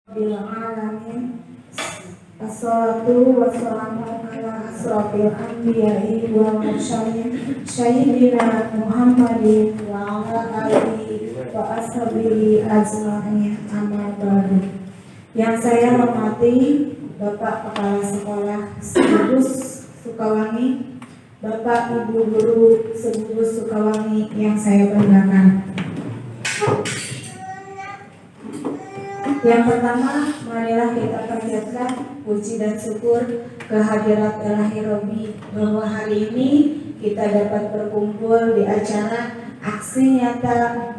Alamin. Assalatu wassalamu ala asrofil anbiya'i wal mursalin sayyidina Muhammadin wa ala alihi wa ashabihi ajma'in, amma ba'du. Yang saya hormati Bapak Kepala Sekolah Segubus Sukawangi, Bapak Ibu Guru Segubus Sukawangi yang saya banggakan. Yang pertama, marilah kita panjatkan puji dan syukur kehadirat Ilahi Robbi bahwa hari ini kita dapat berkumpul di acara aksi nyata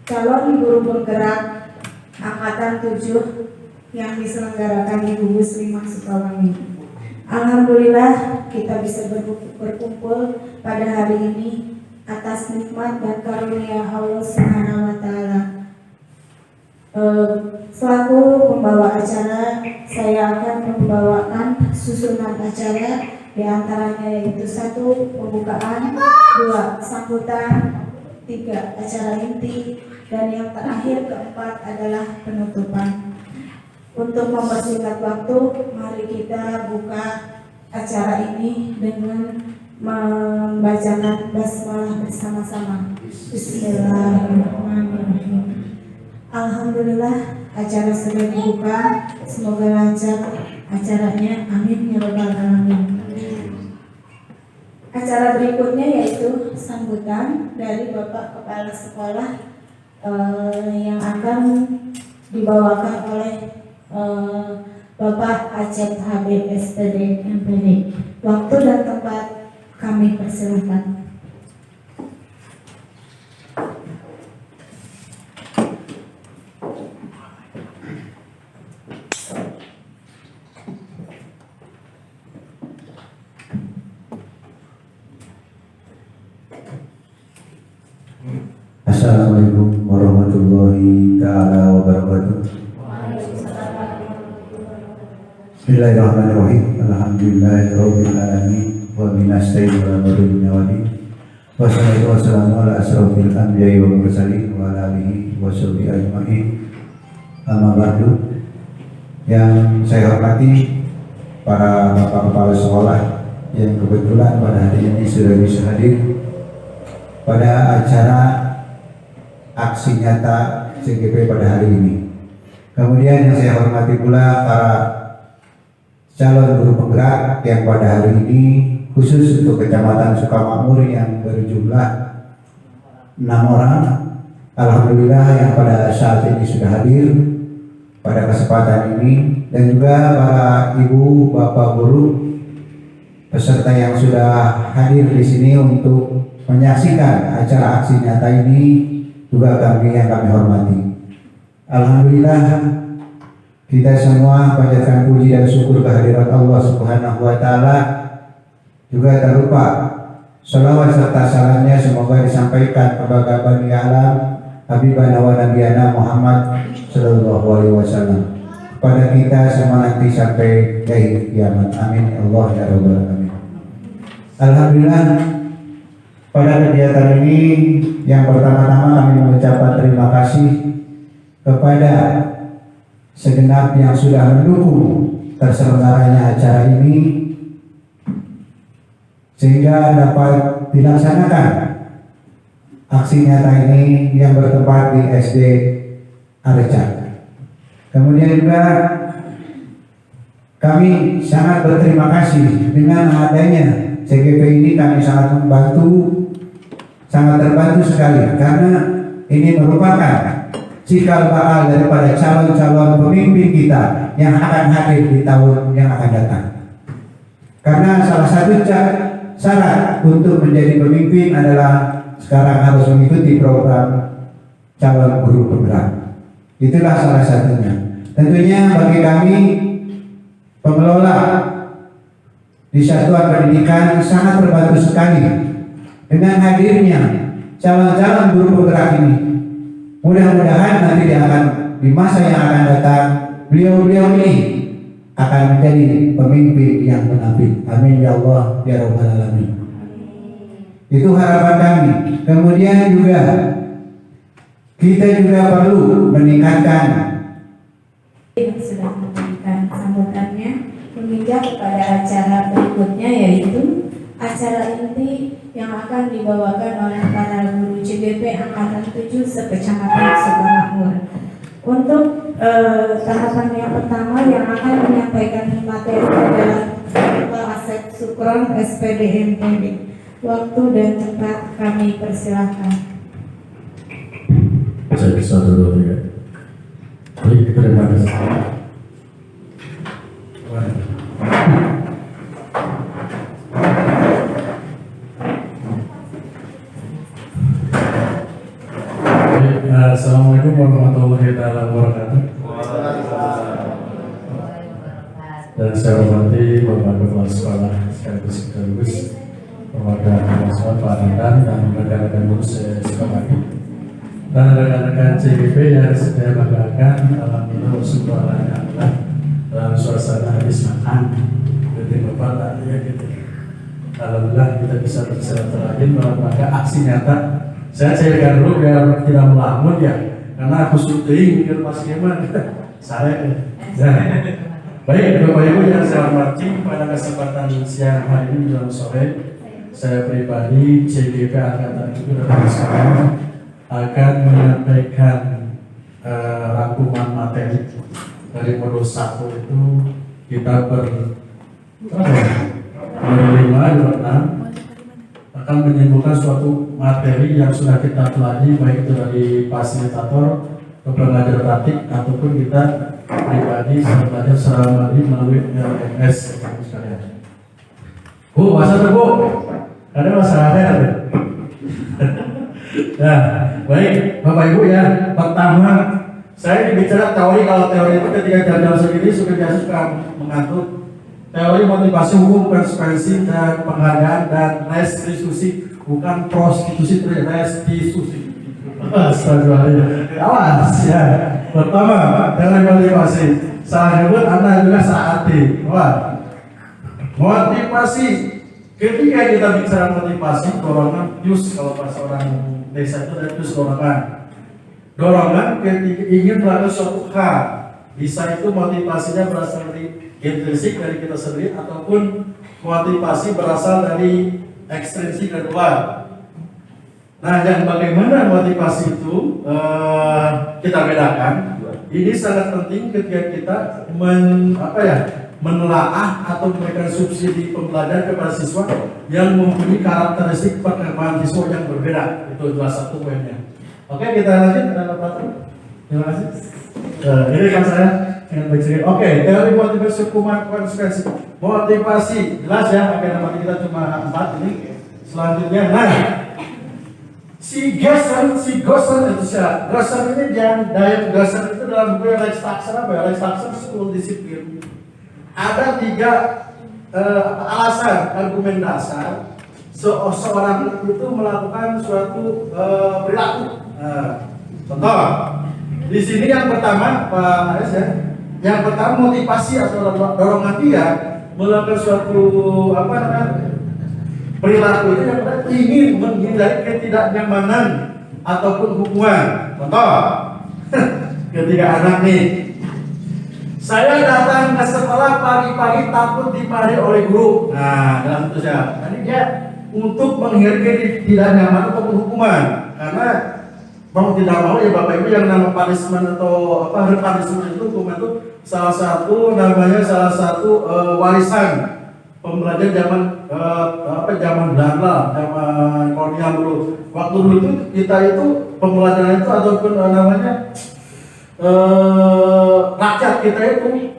calon guru penggerak Angkatan 7 yang diselenggarakan di Gugus 5 Sukawangi. Alhamdulillah kita bisa berkumpul pada hari ini atas nikmat dan karunia Allah Subhanahu wa Ta'ala. Selaku pembawa acara, saya akan membawakan susunan acara, diantaranya yaitu 1. Pembukaan, 2. Sambutan, 3. Acara inti, dan yang terakhir keempat adalah penutupan. Untuk mempersingkat waktu, mari kita buka acara ini dengan membacakan basmalah bersama-sama. Bismillahirrahmanirrahim. Alhamdulillah, acara sudah dibuka. Semoga lancar acaranya, amin ya rabbal alamin. Acara berikutnya yaitu sambutan dari Bapak Kepala Sekolah yang akan dibawakan oleh Bapak Acep Habib SPD MPD. Waktu dan tempat kami persilahkan. Assalamualaikum warahmatullahi ta'ala wabarakatuh. Bismillahirrahmanirrahim. Alhamdulillahirabbil alamin wa minasta'in wa barakatuh wali. Wassalatu wassalamu ala asrofil anbiya'i wal mursalin wa ala alihi wa sahbihi ajma'in. Amma ba'du. Yang saya hormati para Bapak Kepala Sekolah yang kebetulan pada hari ini sudah bisa hadir pada acara aksi nyata CGP pada hari ini. Kemudian yang saya hormati pula para calon guru penggerak yang pada hari ini khusus untuk Kecamatan Sukamakmur yang berjumlah 6 orang. Alhamdulillah yang pada saat ini sudah hadir pada kesempatan ini, dan juga para ibu bapak guru peserta yang sudah hadir di sini untuk menyaksikan acara aksi nyata ini juga kami yang kami hormati. Alhamdulillah kita semua panjatkan puji dan syukur kehadirat Allah Subhanahu wa Ta'ala. Juga tak lupa salawat serta salamnya semoga disampaikan kepada Bani Alam Habibana wa Nabiyana Muhammad sallallahu alaihi wasallam kepada kita semua nanti sampai dari kiamat. Amin ya Allah ya rabbal alamin. Alhamdulillah pada kegiatan ini yang pertama-tama kami mengucapkan terima kasih kepada segenap yang sudah mendukung terselenggaranya acara ini sehingga dapat dilaksanakan aksi nyata ini yang bertempat di SD Arca. Kemudian juga kami sangat berterima kasih dengan adanya CGP ini, kami sangat terbantu sekali karena ini merupakan cikal bakal daripada calon-calon pemimpin kita yang akan hadir di tahun yang akan datang. Karena salah satu syarat untuk menjadi pemimpin adalah sekarang harus mengikuti program calon guru penggerak. Itulah salah satunya. Tentunya bagi kami pengelola di satuan pendidikan sangat terbantu sekali dengan hadirnya calon-calon guru penggerak ini. Mudah-mudahan nanti di masa yang akan datang beliau-beliau ini akan menjadi pemimpin yang munafik. Amin ya Allah ya rabbal alamin. Itu harapan kami. Kemudian juga kita juga perlu meningkatkan yang sudah memberikan sambutannya. Menginjak kepada acara berikutnya, yaitu acara inti yang akan dibawakan oleh para guru CBP Angkatan 7 sekecamatan Sukamakmur. Untuk tahapan yang pertama yang akan menyampaikan materi adalah Pak Asep Sukron, SPD MPD. Waktu dan tempat kami persilahkan. Saya bisa dulu ya. Baik, terima kasih. Assalamualaikum warahmatullahi wabarakatuh. Dan saya hormati Bapak Kepala Sekolah sekaligus perwakilan mahasiswa Pak Andan dan rekan-rekan guru sekolah dan rekan-rekan CBP yang saya banggakan. Alhamdulillah subhanallah dalam suasana habis makan dari Bapak tadi ya gitu. Alhamdulillah kita bisa bersilaturahim dalam rangka aksi nyata. Saya cairkan dulu biar tidak melamun ya, karena aku syuting mikir pas gimana saya ya. Baik Bapak Ibu yang saya hormati, pada kesempatan siang hari ini dalam sore saya pribadi CBP Angkatan 7 dan sekarang akan menyampaikan rangkuman materi dari modul 1 itu. Kita berlima akan menyimpulkan suatu materi yang sudah kita pelajari, baik itu dari fasilitator ke pengajar praktik ataupun kita pribadi belajar secara mandiri melalui LMS sekalian. Bu, masa Bu? Ada masalah ya? Nah, baik Bapak Ibu ya. Pertama, saya bicara teori. Kalau teori itu ketika jam-jam segini suka mengantuk. Teori motivasi hukum, konsekuensi, dan penghargaan, dan restitusi, bukan prostitusi, restitusi. Astagfirullahaladzim. Awas ya. Pertama, dengan motivasi. Saya nyebut Anda juga saati. Wah, motivasi. Ketika kita bicara motivasi, dorongan, jus kalau bahasa orang desa itu ada jus dorongan. Dorongan ketika ingin melakukan suatu hal. Bisa itu motivasinya berasal dari intrinsik dari kita sendiri ataupun motivasi berasal dari ekstrinsik dari luar. Nah, yang bagaimana motivasi itu kita bedakan. Ini sangat penting ketika kita menelaah atau memberikan subsidi pembelajaran kepada siswa yang mempunyai karakteristik perkembangan siswa yang berbeda. Itu salah satu poinnya. Oke, kita lanjut. Terima kasih. Ini kan saya. Oke, teori motivasi hukuman konsekuensi. Motivasi jelas ya, akhirnya nanti kita cuma 4 ini. Selanjutnya, nah, si Gerson itu siapa? Gerson ini Diane Gerson itu dalam buku Lex Taxer apa ya? Lex Taxer School Discipline. Ada 3 alasan, argumen dasar seorang itu melakukan suatu perilaku. Contoh, di sini yang pertama Pak Aris ya. Yang pertama motivasi atau dorongan dia melakukan suatu perilaku itu yang pertama ingin menghindari ketidaknyamanan ataupun hukuman. Contoh, ketika anak nih, saya datang ke sekolah pagi-pagi takut dimarahi oleh guru. Nah, dalam itu saya, ini dia untuk menghindari ketidaknyamanan ataupun hukuman, karena mau tidak mau ya Bapak Ibu yang nama punishment atau punishment itu hukuman itu salah satu warisan pembelajaran zaman Belanda, zaman kolonial dulu. Waktu dulu itu kita itu pembelajaran itu ataupun rakyat kita itu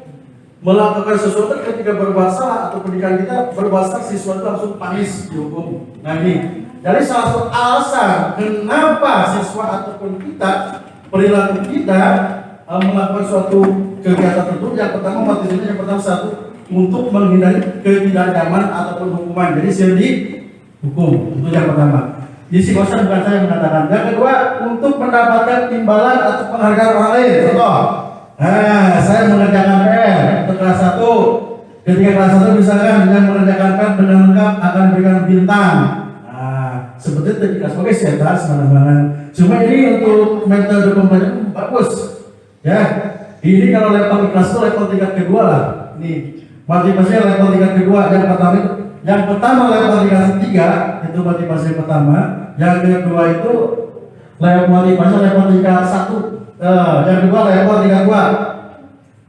melakukan sesuatu ketika berbuat salah atau pendidikan kita berbuat salah, siswa itu langsung panis dihukum. Nah ini, jadi salah satu alasan kenapa siswa ataupun kita perilaku kita melakukan suatu kegiatan tertentu. Yang pertama motivasinya yang pertama satu untuk menghindari ketidaknyamanan ataupun hukuman. Jadi siap dihukum itu yang pertama. Di psikosan bukan saya yang mengatakan. Yang kedua untuk mendapatkan timbalan atau penghargaan orang lain. Contoh, saya mengerjakan PR untuk kelas 1. Ketika kelas 1 misalkan dengan mengerjakan PR dengan lengkap akan diberikan bintang. Seperti itu sebagai sentas mana-mana. Cuma ini untuk metode pembelajaran bagus. Ya, di Ini kalau level ikhlas itu level tingkat kedua lah. Nih, motivasinya level tingkat kedua. Yang pertama level tingkat ketiga itu motivasi yang pertama. Yang kedua itu level motivasi level tingkat 1. Yang kedua level tingkat 2.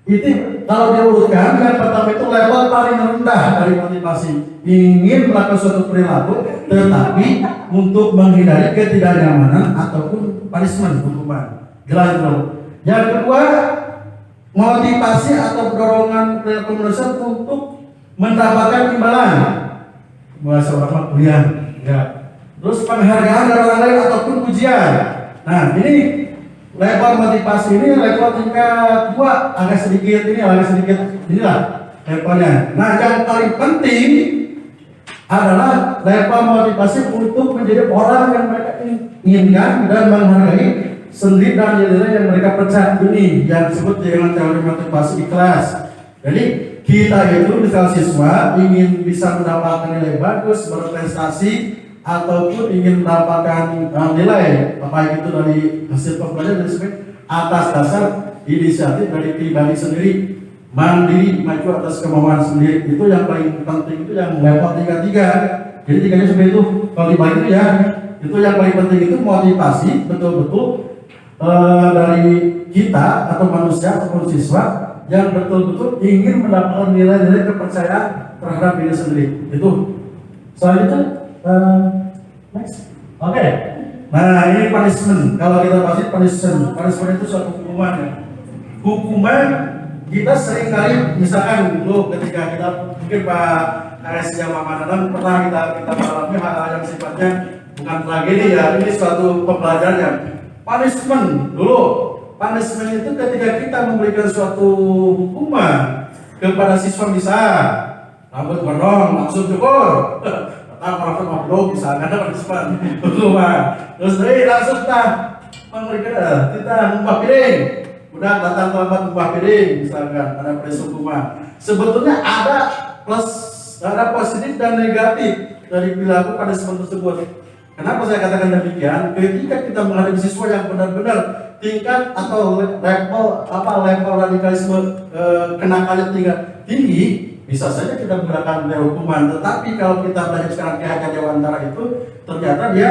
Itu kalau diurutkan, yang pertama itu level paling rendah dari motivasi, ingin melakukan suatu perilaku tetapi untuk menghindari ketidaknyamanan ataupun punishment, hukuman. Jelas belum? Yang kedua, motivasi atau dorongan perilaku manusia untuk mendapatkan imbalan, seorang kuliah, ya. Terus penghargaan dari orang lain ataupun pujian. Nah, ini level motivasi ini level tingkat 2, agak sedikit inilah levelnya. Nah, yang paling penting adalah level motivasi untuk menjadi orang yang mereka inginkan dan menghargai sendiri dan nilai yang mereka percaya, ini yang disebut dengan teori motivasi ikhlas. Jadi kita itu misal siswa ingin bisa mendapatkan nilai bagus, berprestasi, ataupun ingin mendapatkan nilai baik itu dari hasil pembelajaran dan sebagainya atas dasar inisiatif dari pribadi sendiri, mandiri, maju atas kemauan sendiri. Itu yang paling penting, itu yang level tingkat 3. Jadi tiganya seperti itu. Kalau dibagi itu ya, itu yang paling penting itu motivasi betul-betul dari kita atau manusia ataupun siswa yang betul-betul ingin mendapatkan nilai-nilai kepercayaan terhadap diri sendiri. Itu. Selanjutnya next. Oke. Nah, ini punishment. Kalau kita bahas punishment itu suatu hukuman ya. Hukuman kita sering kali misalkan dulu ketika kita mungkin Pak RS yang Mama Nanang pernah kita mengalami hal-hal yang sifatnya bukan tragedi ya, ini suatu pembelajaran ya. Punishment dulu. Punishment itu ketika kita memberikan suatu hukuman kepada siswa, bisa rambut gondrong langsung cukur. Orang ngobrol bisa ada partisipasi hukuman. Terus dari langsung kita memberikan kita ngubah piring, udah datang terlambat ngubah piring, misalkan ada proses hukuman. Sebetulnya ada plus, ada positif dan negatif dari perilaku punishment tersebut. Kenapa saya katakan demikian? Ketika kita menghadapi siswa yang benar-benar tingkat atau level radikalisme kenakannya tinggi, bisa saja kita menggunakan hukuman. Tetapi kalau kita belajar sekarang Ki Hajar Dewantara itu ternyata dia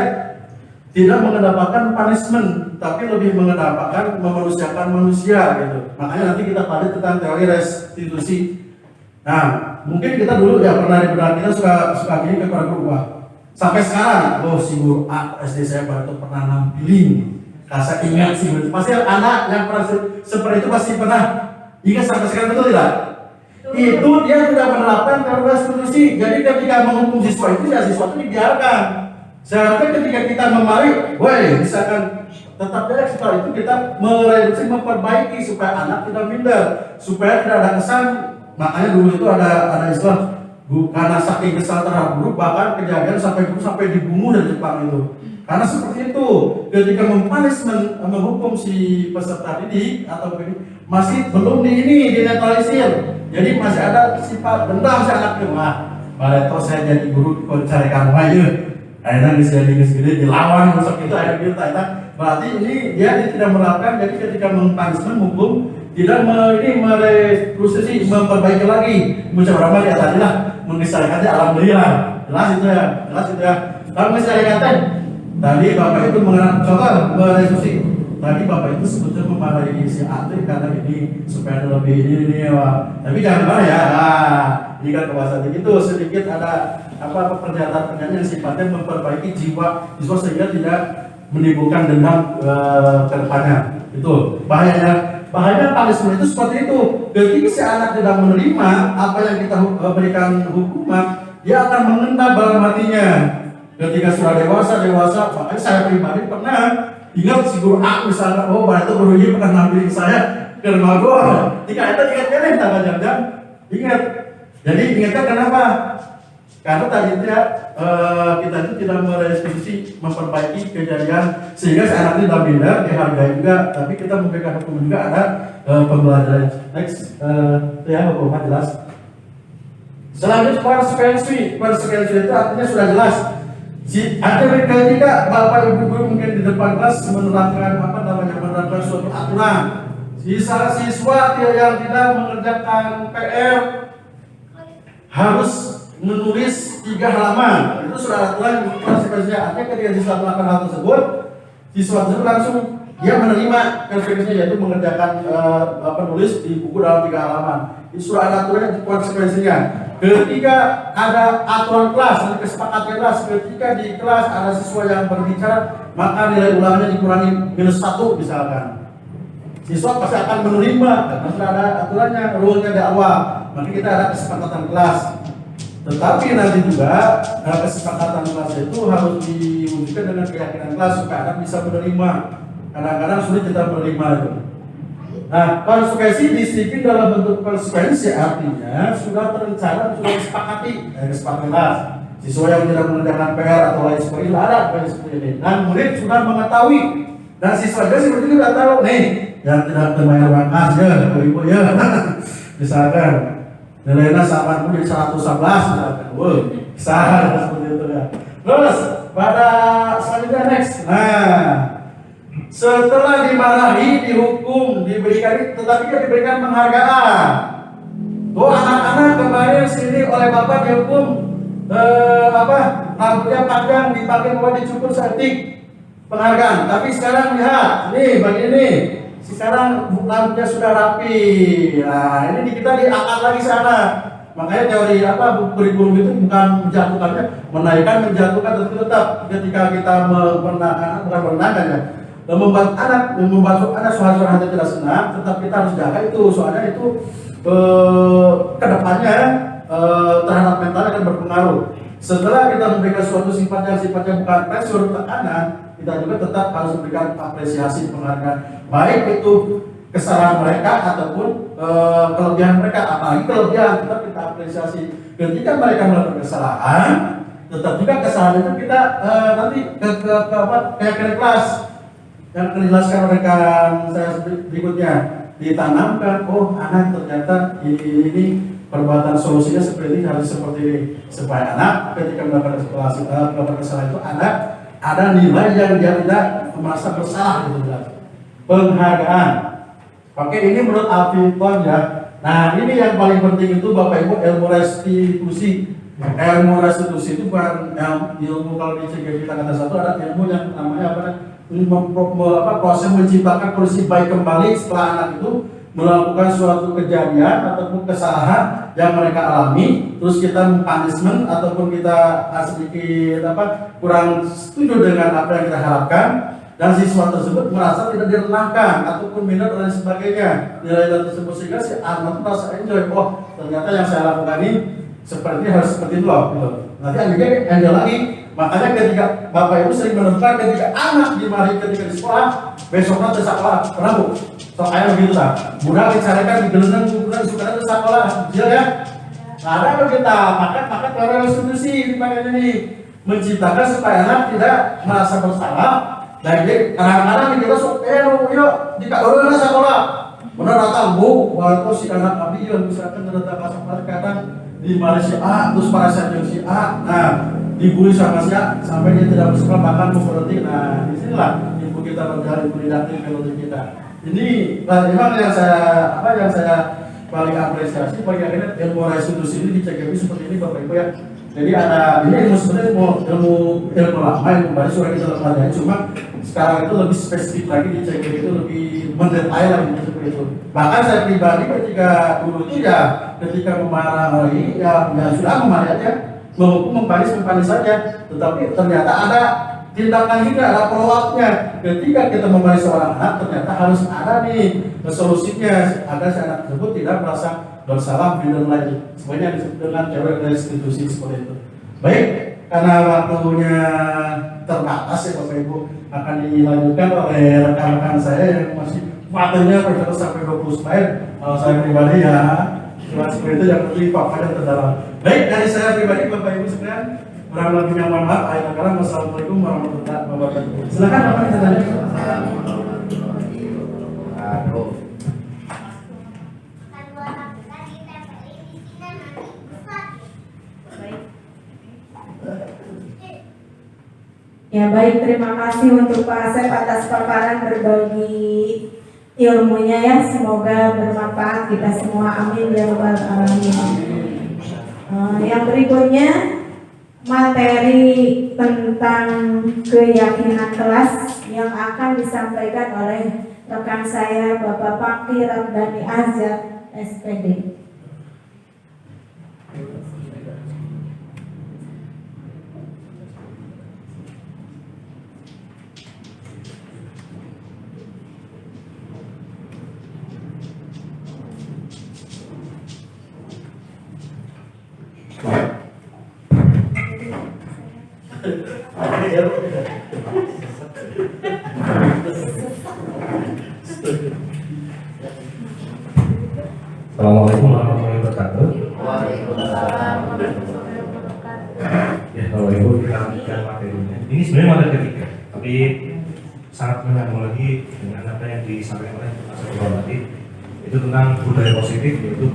tidak mengedepankan punishment, tapi lebih mengedepankan memanusiakan manusia gitu. Makanya nanti kita pada tentang teori restitusi. Nah, mungkin kita dulu ya pernah di benak kita suka gini kepada guru. Sampai sekarang, si guru SD saya pada itu pernah nampilin. Saya ingat sih, pasti anak yang pernah seperti itu pasti pernah ingat sampai sekarang, betul tidak? Itu dia tidak menerapkan teori restitusi. Jadi ketika menghukum siswa itu, ya siswa itu dibiarkan. Seharusnya ketika kita memari, misalkan tetap dari setelah itu kita mereduksi, memperbaiki supaya anak tidak minder, supaya tidak ada kesan. Makanya dulu itu ada istilah, karena saking kesal terhadap guru, bahkan kejadian sampai guru sampai dibunuh dari Jepang itu. Karena seperti itu, ketika menghukum si peserta didik atau ini masih belum dinetralisir. Jadi masih ada sifat dendam si anak itu. Pak saya jadi guru kok cari kamu aja. Akhirnya disini dilawan musuh itu akhirnya kita. Berarti ini dia tidak menerapkan. Jadi ketika menghukum tidak merestitusi, memperbaiki lagi. Mencoba ya tadi lah, mengisahkannya alhamdulillah. Jelas itu ya. Kalau misalnya tadi Bapak itu mengenal contoh merestitusi. Tadi Bapak itu sebetulnya memarahi si atlet karena ini supaya lebih ini tapi jangan marah ya. Ini kan kewasaan itu sedikit ada pernyataan yang sifatnya memperbaiki jiwa siswa sehingga tidak menimbulkan dendam ke depannya. Itu bahayanya punishment itu seperti itu. Ketika si anak tidak menerima apa yang kita berikan hukuman, dia akan mengendap dalam hatinya. Ketika sudah dewasa, makanya saya pribadi pernah ingat si guru A misalnya, pada itu guru Y pernah nampilin saya ke rumah gua. Ingat jangan ingat. Jadi ingatkan kenapa? Karena tadi itu kita itu tidak merestitusi, memperbaiki kejadian sehingga si anak tidak minder, dihargai juga. Tapi kita memberikan hukum juga, ada pembelajaran. Next, hukuman jelas. Selanjutnya konsekuensi itu artinya sudah jelas. Ketika Bapak Ibu guru mungkin di depan kelas menerapkan menerapkan suatu aturan Siswa yang tidak mengerjakan PR harus menulis 3 halaman. Itu sudah aturan konsekuensinya. Artinya ketika siswa melakukan hal tersebut, siswa tersebut langsung dia menerima konsekuensinya, yaitu mengerjakan nulis di buku dalam 3 halaman. Itu sudah ada aturan konsekuensinya. Ketika ada aturan kelas, ada kesepakatan kelas, ketika di kelas ada siswa yang berbicara, maka nilai ulangnya dikurangi -1 misalkan. Siswa pasti akan menerima karena sudah ada aturannya, rule-nya di awal. Maka kita ada kesepakatan kelas. Tetapi nanti juga kesepakatan kelas itu harus diwujudkan dengan keyakinan kelas supaya anak bisa menerima. Kadang-kadang sulit kita menerima itu. Nah, konsekuensi disiplin dalam bentuk konsekuensi artinya sudah terencana, sudah disepakati kesepakatan kelas. Siswa yang tidak mengerjakan PR atau lain sebagainya ada seperti ini. Dan murid sudah mengetahui dan siswa juga seperti itu sudah tahu nih. Yang tidak terbayar uang kas ya, ibu ya, misalkan nilainya sama pun jadi 111 misalkan, besar seperti itu ya. Terus pada selanjutnya next, nah setelah dimarahi, dihukum, diberikan, tetapi juga diberikan penghargaan. Tuh anak-anak kemarin sini oleh bapak dihukum rambutnya panjang, dipakai bahwa dicukur seetik penghargaan. Tapi sekarang lihat, nih bagi ini. Sekarang rambutnya sudah rapi. Nah, ini kita diangkat lagi sana. Makanya teori kurikulum itu bukan menjatuhkannya, menaikkan, menjatuhkan, tapi tetap ketika kita menenangkan ya, membantu anak suara hati tidak senang, tetap kita harus jaga itu. Soalnya itu kedepannya terhadap mental akan berpengaruh. Setelah kita memberikan suatu sifat yang sifatnya bukan pressure, tekanan, kita juga tetap harus memberikan apresiasi, penghargaan, baik itu kesalahan mereka ataupun kelebihan mereka. Apalagi kelebihan tetap kita apresiasi. Ketika mereka melakukan kesalahan, tetap juga kesalahan itu kita nanti keyakinan kelas yang akan dijelaskan rekan saya berikutnya, ditanamkan, oh anak ternyata ini perbuatan solusinya seperti ini, harus seperti ini, supaya anak ketika melakukan kesalahan itu ada nilai yang dia tidak merasa bersalah gitu. Penghargaan. Oke, ini menurut Alvinton ya. Nah, ini yang paling penting itu Bapak Ibu, ilmu restitusi. Ilmu restitusi itu bukan ilmu, kalau di CGV kita kata satu, ada ilmu yang namanya proses menciptakan kondisi baik kembali setelah anak itu melakukan suatu kejadian ataupun kesalahan yang mereka alami, terus kita punishment ataupun kita sedikit kurang setuju dengan apa yang kita harapkan, dan siswa tersebut merasa tidak direndahkan ataupun minder dan sebagainya, nilai tersebut, sehingga si anak merasa enjoy, oh ternyata yang saya lakukan ini seperti harus seperti itu loh gitu. Nanti anaknya enjoy lagi. Makanya ketika Bapak Ibu sering menemukan ketika anak dimarahi ketika di sekolah, besoknya tersekolah, pernah Bu? Sok ayah begitu tak? Budak dicarikan di gelendang, budak suka tersekolah, kecil ya? Nah, ada kita, maka teori restitusi di bagian ini menciptakan supaya anak tidak merasa bersalah. Dan jadi kadang-kadang kita sok, yuk, jika dulu sekolah, benar datang Bu, waktu si anak kami yang misalkan terletak kelas kadang di Malaysia A, terus para senior si A, nah dibully sama si A sampai dia tidak bersekolah bahkan berhenti. Nah disinilah ibu kita berjalan, ibu didaktir melodi kita. Ini memang yang saya paling apresiasi bagi akhirnya ilmu restitusi ini di CGV seperti ini Bapak Ibu ya. Jadi ada ini ilmu sebenarnya ilmu lama, ilmu baru sudah kita pelajari, cuma sekarang itu lebih spesifik lagi di CGV itu lebih mendetail lagi seperti itu. Bahkan saya pribadi ketika dulu itu ya ketika memarahi ya sudah memarahi aja, menghukum mempanis saja, tetapi ternyata ada tindakan juga, ada follow-up-nya. Ketika kita memarahi seorang anak, ternyata harus ada nih solusinya agar si anak tersebut tidak merasa bersalah dan lagi. Sebenarnya dengan teori restitusi seperti itu. Baik, karena waktunya terbatas ya Bapak Ibu, akan dilanjutkan oleh rekan-rekan saya yang masih waktunya berterus sampai 20 slide. Kalau saya pribadi ya cuma seperti itu yang lebih paparan terdalam. Baik, dari saya pribadi Bapak Ibu sekalian, kurang lebihnya mohon maaf. Wassalamualaikum warahmatullahi wabarakatuh. Silakan Bapak ditanya. Ya baik, terima kasih untuk Pak Asep atas paparan berbagi ilmunya ya, semoga bermanfaat kita semua, amin ya rabbal alamin. Yang berikutnya materi tentang keyakinan kelas yang akan disampaikan oleh rekan saya Bapak Fakir Ramdhani Azhar SPD. Assalamualaikum warahmatullahi wabarakatuh. Ya, kalau Ibu kita lanjutkan materinya. Ini sebenarnya materi ketiga, tapi sangat menyambung lagi dengan apa yang disampaikan oleh Mas Ketua tadi, itu tentang budaya positif, yaitu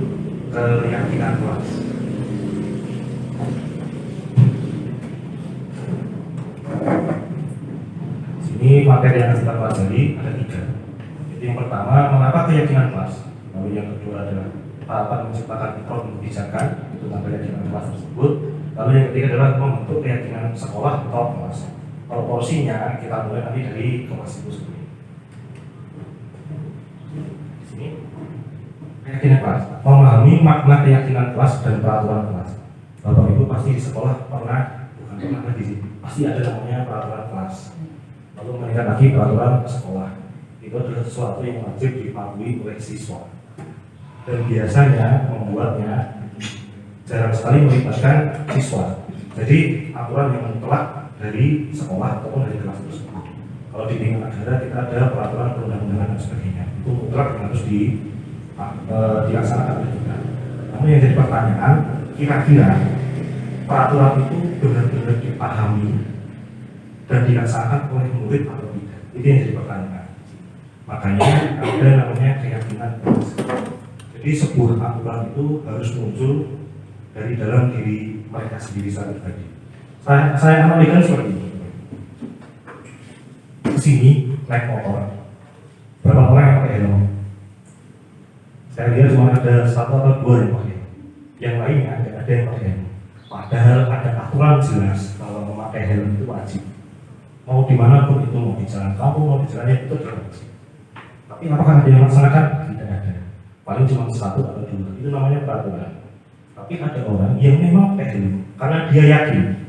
keyakinan kelas. Ini materi yang kita pelajari ada 3. Jadi yang pertama, mengapa keyakinan kelas. Lalu yang kedua adalah tahapan menciptakan produk kebijakan itu tentang keyakinan kelas tersebut. Lalu yang ketiga adalah membentuk keyakinan sekolah atau kelas. Kalau porsinya kita mulai nanti dari kelas itu sendiri. Di sini keyakinan kelas, memahami makna keyakinan kelas dan peraturan kelas. Bapak Ibu pasti di sekolah pernah, bukan pernah lagi sih, pasti ada namanya peraturan kelas. Lalu meningkat lagi peraturan sekolah. Itu adalah sesuatu yang wajib dipatuhi oleh siswa. Dan biasanya membuatnya jarang sekali melibatkan siswa. Jadi aturan yang mutlak dari sekolah ataupun dari kelas tersebut. Kalau di tingkat negara kita ada peraturan perundang-undangan dan sebagainya. Itu mutlak yang harus dilaksanakan juga. Namun yang jadi pertanyaan, kira-kira peraturan itu benar-benar dipahami dan dilaksanakan oleh murid atau tidak? Itu yang jadi pertanyaan. Makanya ada namanya keyakinan kelas. Jadi sebuah aturan itu harus muncul dari dalam diri mereka sendiri saat pribadi. Saya analogikan seperti ini. Kesini naik motor, berapa orang yang pakai helm? Saya lihat cuma ada 1 atau 2 yang pakai. Yang lainnya tidak ada yang pakai helm. Padahal ada aturan jelas bahwa memakai helm itu wajib. Mau dimanapun itu, mau di jalan kampung, mau di jalan itu adalah wajib. Tapi apakah ada yang melaksanakan? Tidak ada. Paling cuma 1 atau 2. Itu namanya peraturan. Tapi ada orang yang memang pakai helm karena dia yakin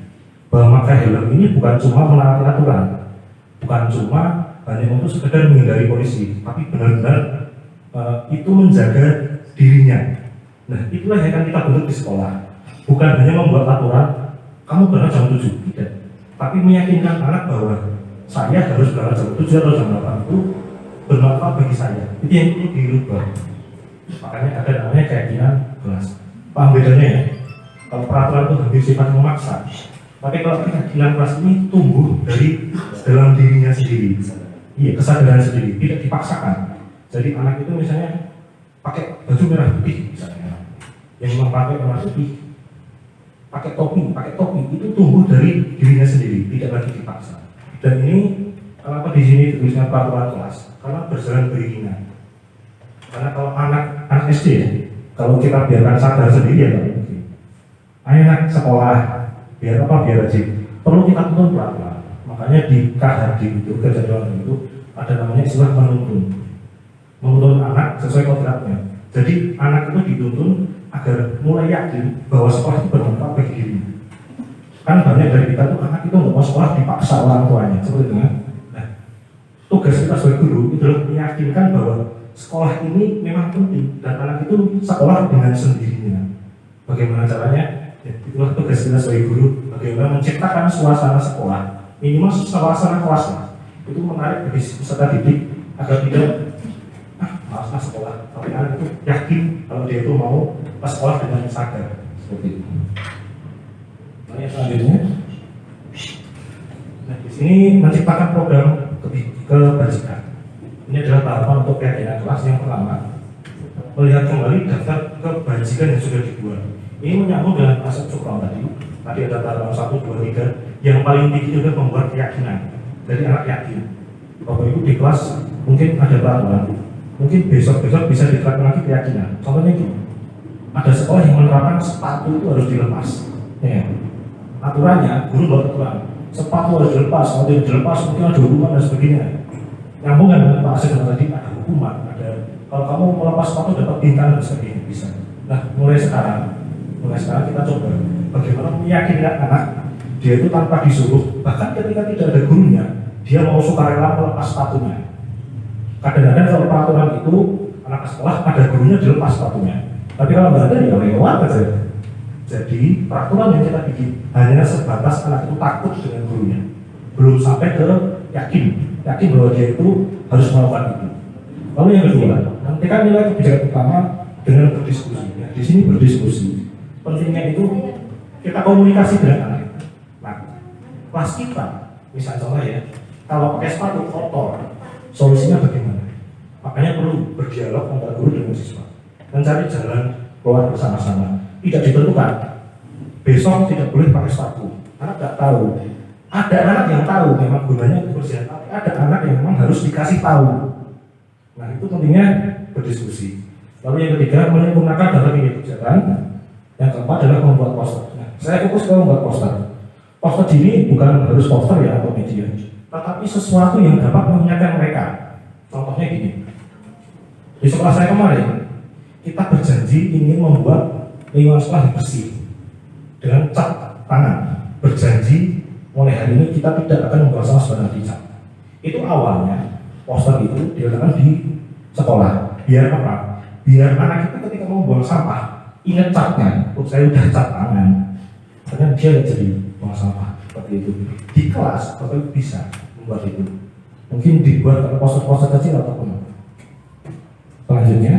bahwa pakai helm ini bukan cuma menaati aturan, bukan cuma hanya untuk sekedar menghindari polisi, tapi benar-benar itu menjaga dirinya. Nah, itulah yang akan kita bentuk di sekolah. Bukan hanya membuat aturan, kamu berangkat jam 7, tidak. Tapi meyakinkan anak bahwa saya harus berangkat jam 7 atau jam 8 itu bermanfaat bagi saya. Itu yang perlu dirubah. Makanya ada namanya keyakinan kelas. Paham bedanya ya? Kalau peraturan itu hampir sifat memaksa. Tapi kalau keyakinan kelas ini tumbuh dari dalam dirinya sendiri. Iya, kesadaran sendiri, tidak dipaksakan. Jadi anak itu misalnya pakai baju merah putih misalnya, yang memang pakai merah putih, pakai topi itu tumbuh dari dirinya sendiri, tidak lagi dipaksa. Dan ini kenapa di sini tuliskan peraturan kelas? Karena berjalan beriringan. Karena kalau anak SD ya, kalau kita biarkan sadar sendiri ya, anak sekolah biar apa biar wajib, perlu kita tuntun pelan-pelan. Makanya di KHD itu kejadian itu ada namanya istilah menuntun anak sesuai kodratnya. Jadi anak itu dituntun agar mulai yakin bahwa sekolah itu bermanfaat bagi dirinya. Kan banyak dari kita tuh anak itu nggak mau sekolah dipaksa orang tuanya, seperti itu kan? Nah, tugas kita sebagai guru itu adalah meyakinkan bahwa sekolah ini memang penting dan anak itu sekolah dengan sendirinya. Bagaimana caranya? Ya, itulah tugas kita sebagai guru, bagaimana menciptakan suasana sekolah, minimal suasana kelas itu menarik bagi peserta didik agar tidak malas sekolah, tapi anak itu yakin kalau dia itu mau ke sekolah dengan sadar seperti itu. Nah, yang selanjutnya, nah di sini menciptakan program kebajikan. Ini adalah tahapan untuk keyakinan kelas. Yang pertama, melihat kembali daftar kebajikan yang sudah dibuat. Ini menyambung dengan aset Sukron tadi. Tadi ada tahapan 1, 2, 3. Yang paling tinggi adalah membuat keyakinan. Jadi anak yakin. Bapak Ibu di kelas mungkin ada peraturan. mungkin besok-besok bisa diterapkan lagi keyakinan. Contohnya gini, ada sekolah yang menerapkan sepatu itu harus dilepas. Ya. Aturannya, guru buat aturan, sepatu harus dilepas, kalau tidak dilepas mungkin ada hukuman dan sebagainya. Nyambung kan Pak Asif tadi, ada hukuman, ada kalau kamu melepas sepatu dapat bintang dan sebagainya, bisa. Nah, mulai sekarang kita coba bagaimana meyakinkan anak dia itu tanpa disuruh, bahkan ketika tidak ada gurunya, dia mau sukarela melepas sepatunya. Kadang-kadang kalau peraturan itu anak sekolah ada gurunya dilepas sepatunya, tapi kalau nggak ada ya lewat aja. Jadi peraturan yang kita bikin hanya sebatas anak itu takut dengan gurunya, belum sampai ke yakin bahwa dia itu harus melakukan itu. Lalu yang kedua, nanti kan nilai kebijakan utama dengan berdiskusi. Ya, di sini berdiskusi. Pentingnya itu kita komunikasi dengan anak. Nah, kelas kita, misalnya contoh ya, kalau pakai sepatu kotor, solusinya bagaimana? Makanya perlu berdialog antara guru dengan siswa, mencari jalan keluar bersama-sama. Tidak ditentukan. Besok tidak boleh pakai sepatu. Anak tidak tahu. Ada anak yang tahu memang gunanya kebersihan, tapi ada anak yang memang harus dikasih tahu. Nah, itu pentingnya berdiskusi. Lalu yang ketiga, menyempurnakan dalam ini kebijakan. Yang keempat adalah membuat poster. Nah, saya fokus ke membuat poster. Poster ini bukan harus poster ya atau media, tetapi sesuatu yang dapat mengingatkan mereka. Contohnya gini, di sekolah saya kemarin kita berjanji ingin membuat lingkungan sekolah yang bersih dengan cat tangan. Berjanji mulai hari ini kita tidak akan membuang sampah sembarangan di cat. Itu awalnya poster itu diletakkan di sekolah. Biar apa? Biar anak kita ketika mau buang sampah ingat catnya. Oh, saya udah cat tangan. Karena dia jadi buang sampah seperti itu. Di kelas Bapak bisa membuat itu. Mungkin dibuat poster-poster kecil ataupun apa. Selanjutnya,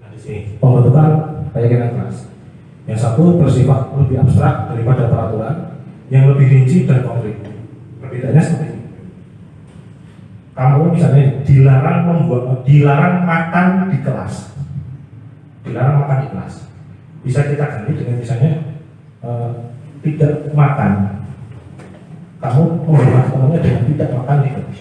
nah di sini pembentukan keyakinan kelas. Yang satu bersifat lebih abstrak daripada peraturan, yang lebih rinci dan konkret. Perbedaannya seperti ini. Kamu misalnya dilarang makan di kelas. Dilarang makan di kelas. Bisa kita ganti dengan misalnya tidak makan. Kamu menghormati temannya dengan tidak makan di kelas.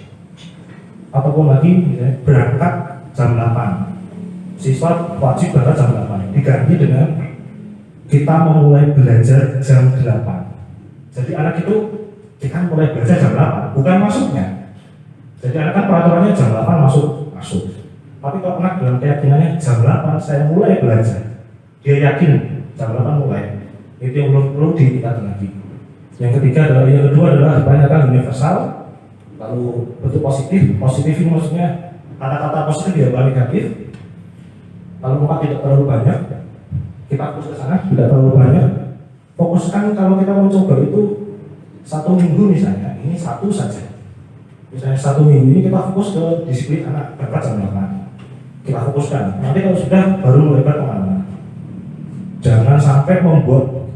Ataupun lagi misalnya berangkat jam 8. Siswa wajib berangkat jam 8. Diganti dengan kita memulai belajar jam 8. Jadi anak itu kita mulai belajar jam 8, bukan masuknya. Jadi anak kan peraturannya jam 8 masuk. Tapi kalau anak dalam keyakinannya jam 8 saya mulai belajar, dia yakin jam 8 mulai. Itu yang perlu ditingkatkan lagi. Yang kedua adalah kebanyakan universal, lalu bentuk positif. Positif ini maksudnya kata-kata positif diambah negatif. Lalu empat tidak terlalu banyak. Kita fokus ke sana, tidak terlalu banyak. Fokuskan kalau kita mau coba itu 1 minggu misalnya, ini 1 saja. Misalnya 1 minggu ini kita fokus ke disiplin anak berangkat jam 8. Kita fokuskan. Nanti kalau sudah baru melebar kemana-mana. Jangan sampai membuat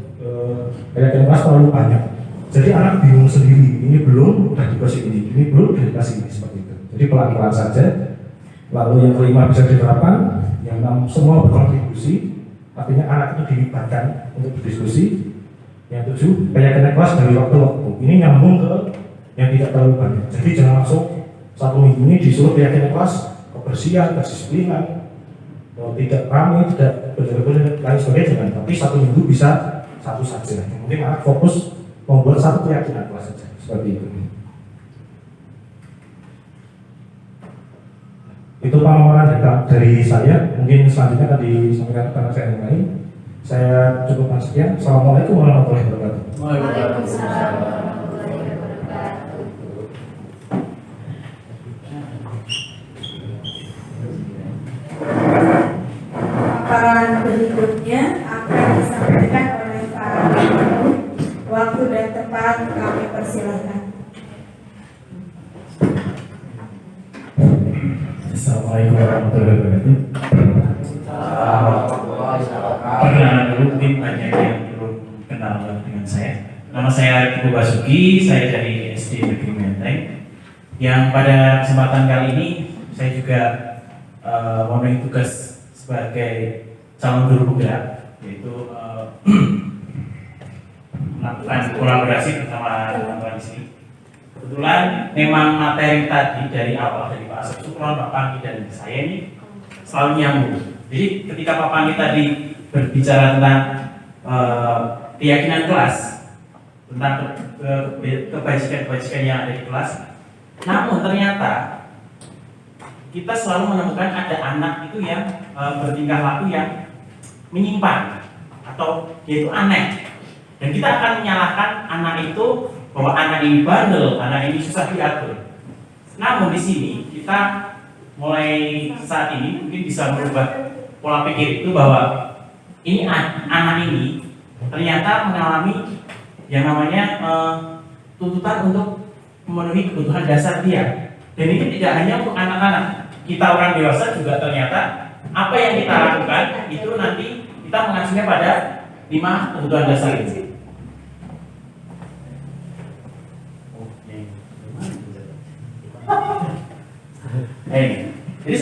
keyakinan kelas terlalu banyak. Jadi anak bingung sendiri. Ini belum udah dikasih ini belum udah dikasih ini seperti itu. Jadi pelan-pelan saja. Lalu yang kelima bisa diterapkan. Yang 6 semua berkontribusi. Artinya anak itu dilibatkan untuk berdiskusi. Yang 7 keyakinan kelas dari waktu-waktu. Ini nyambung ke yang tidak terlalu banyak. Jadi jangan langsung 1 minggu ini disuruh keyakinan kelas, kebersihan, kedisiplinan, tidak ramai, tidak benar-benar lain sebagainya. Tapi 1 minggu bisa 1 saja. Yang penting anak fokus membuat 1 keyakinan kelas saja. Seperti itu. Itu pemaparan dari saya. Mungkin selanjutnya akan disampaikan rekan saya yang lain. Saya cukupkan sekian. Assalamualaikum warahmatullahi wabarakatuh. Waalaikumsalam. Paparan berikutnya akan disampaikan oleh Pak Guru. Waktu dan tempat kami persilahkan. Assalamualaikum warahmatullahi wabarakatuh. Perkenalan dulu, mungkin banyak yang belum kenal dengan saya. Nama saya Arif Basuki, saya dari SD Negeri Menteng. Yang pada kesempatan kali ini saya juga memenuhi tugas sebagai calon guru penggerak, yaitu melakukan kolaborasi bersama teman-teman di sini. Kebetulan memang materi tadi dari awal dari Pak Asep Sukron, Pak Pangki dan saya ini selalu nyambung. Jadi ketika Pak Pangki tadi berbicara tentang keyakinan kelas, tentang kebajikan-kebajikan yang ada di kelas, namun ternyata kita selalu menemukan ada anak itu yang bertingkah laku yang menyimpang atau yaitu aneh, dan kita akan menyalahkan anak itu bahwa anak ini bandel, anak ini susah diatur. Namun di sini kita mulai saat ini mungkin bisa merubah pola pikir itu bahwa ini anak ini ternyata mengalami yang namanya tuntutan untuk memenuhi kebutuhan dasar dia. Dan ini tidak hanya untuk anak-anak, kita orang dewasa juga ternyata apa yang kita lakukan itu nanti kita mengacunya pada 5 kebutuhan dasar ini. Jadi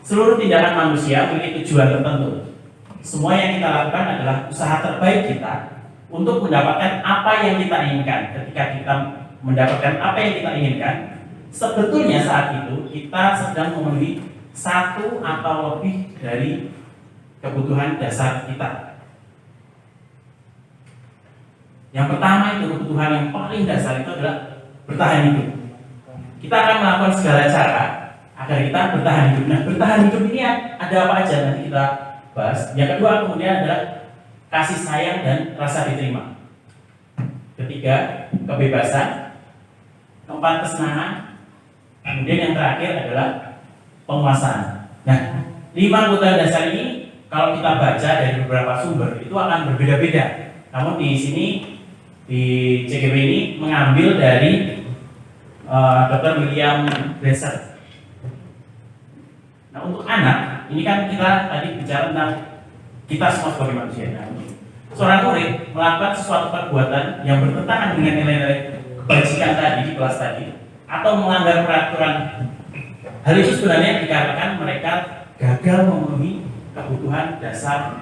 seluruh tindakan manusia memiliki tujuan tertentu. Semua yang kita lakukan adalah usaha terbaik kita untuk mendapatkan apa yang kita inginkan. Ketika kita mendapatkan apa yang kita inginkan, sebetulnya saat itu kita sedang memenuhi satu atau lebih dari kebutuhan dasar kita. Yang pertama itu kebutuhan yang paling dasar itu adalah bertahan hidup. Kita akan melakukan segala cara agar kita bertahan hidup. Nah, bertahan hidup ini ada apa aja nanti kita bahas. Yang kedua kemudian adalah kasih sayang dan rasa diterima. Ketiga, kebebasan. Keempat, kesenangan. Kemudian yang terakhir adalah penguasaan. Nah, 5 kebutuhan dasar ini kalau kita baca dari beberapa sumber itu akan berbeda-beda. Namun di sini di CGB ini mengambil dari Dr. William Bresser. Nah, untuk anak, ini kan kita tadi bicara tentang kita semua sebagai manusia. Nah, seorang murid melakukan sesuatu perbuatan yang bertentangan dengan nilai-nilai kebajikan tadi di kelas tadi, atau melanggar peraturan. Hal itu sebenarnya dikarenakan mereka gagal memenuhi kebutuhan dasar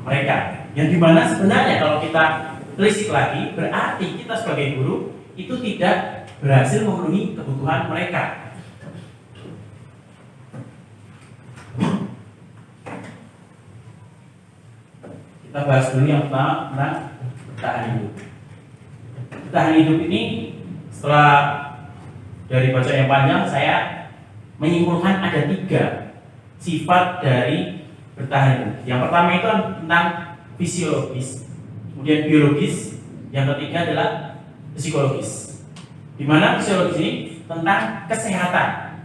mereka. Yang dimana sebenarnya kalau kita telisik lagi, berarti kita sebagai guru itu tidak berhasil memenuhi kebutuhan mereka. Kita bahas dulu yang pertama tentang bertahan hidup. Bertahan hidup ini setelah dari baca yang panjang saya menyimpulkan ada 3 sifat dari bertahan hidup. Yang pertama itu tentang fisiologis, kemudian biologis, yang ketiga adalah psikologis. Di mana fisiologis ini tentang kesehatan.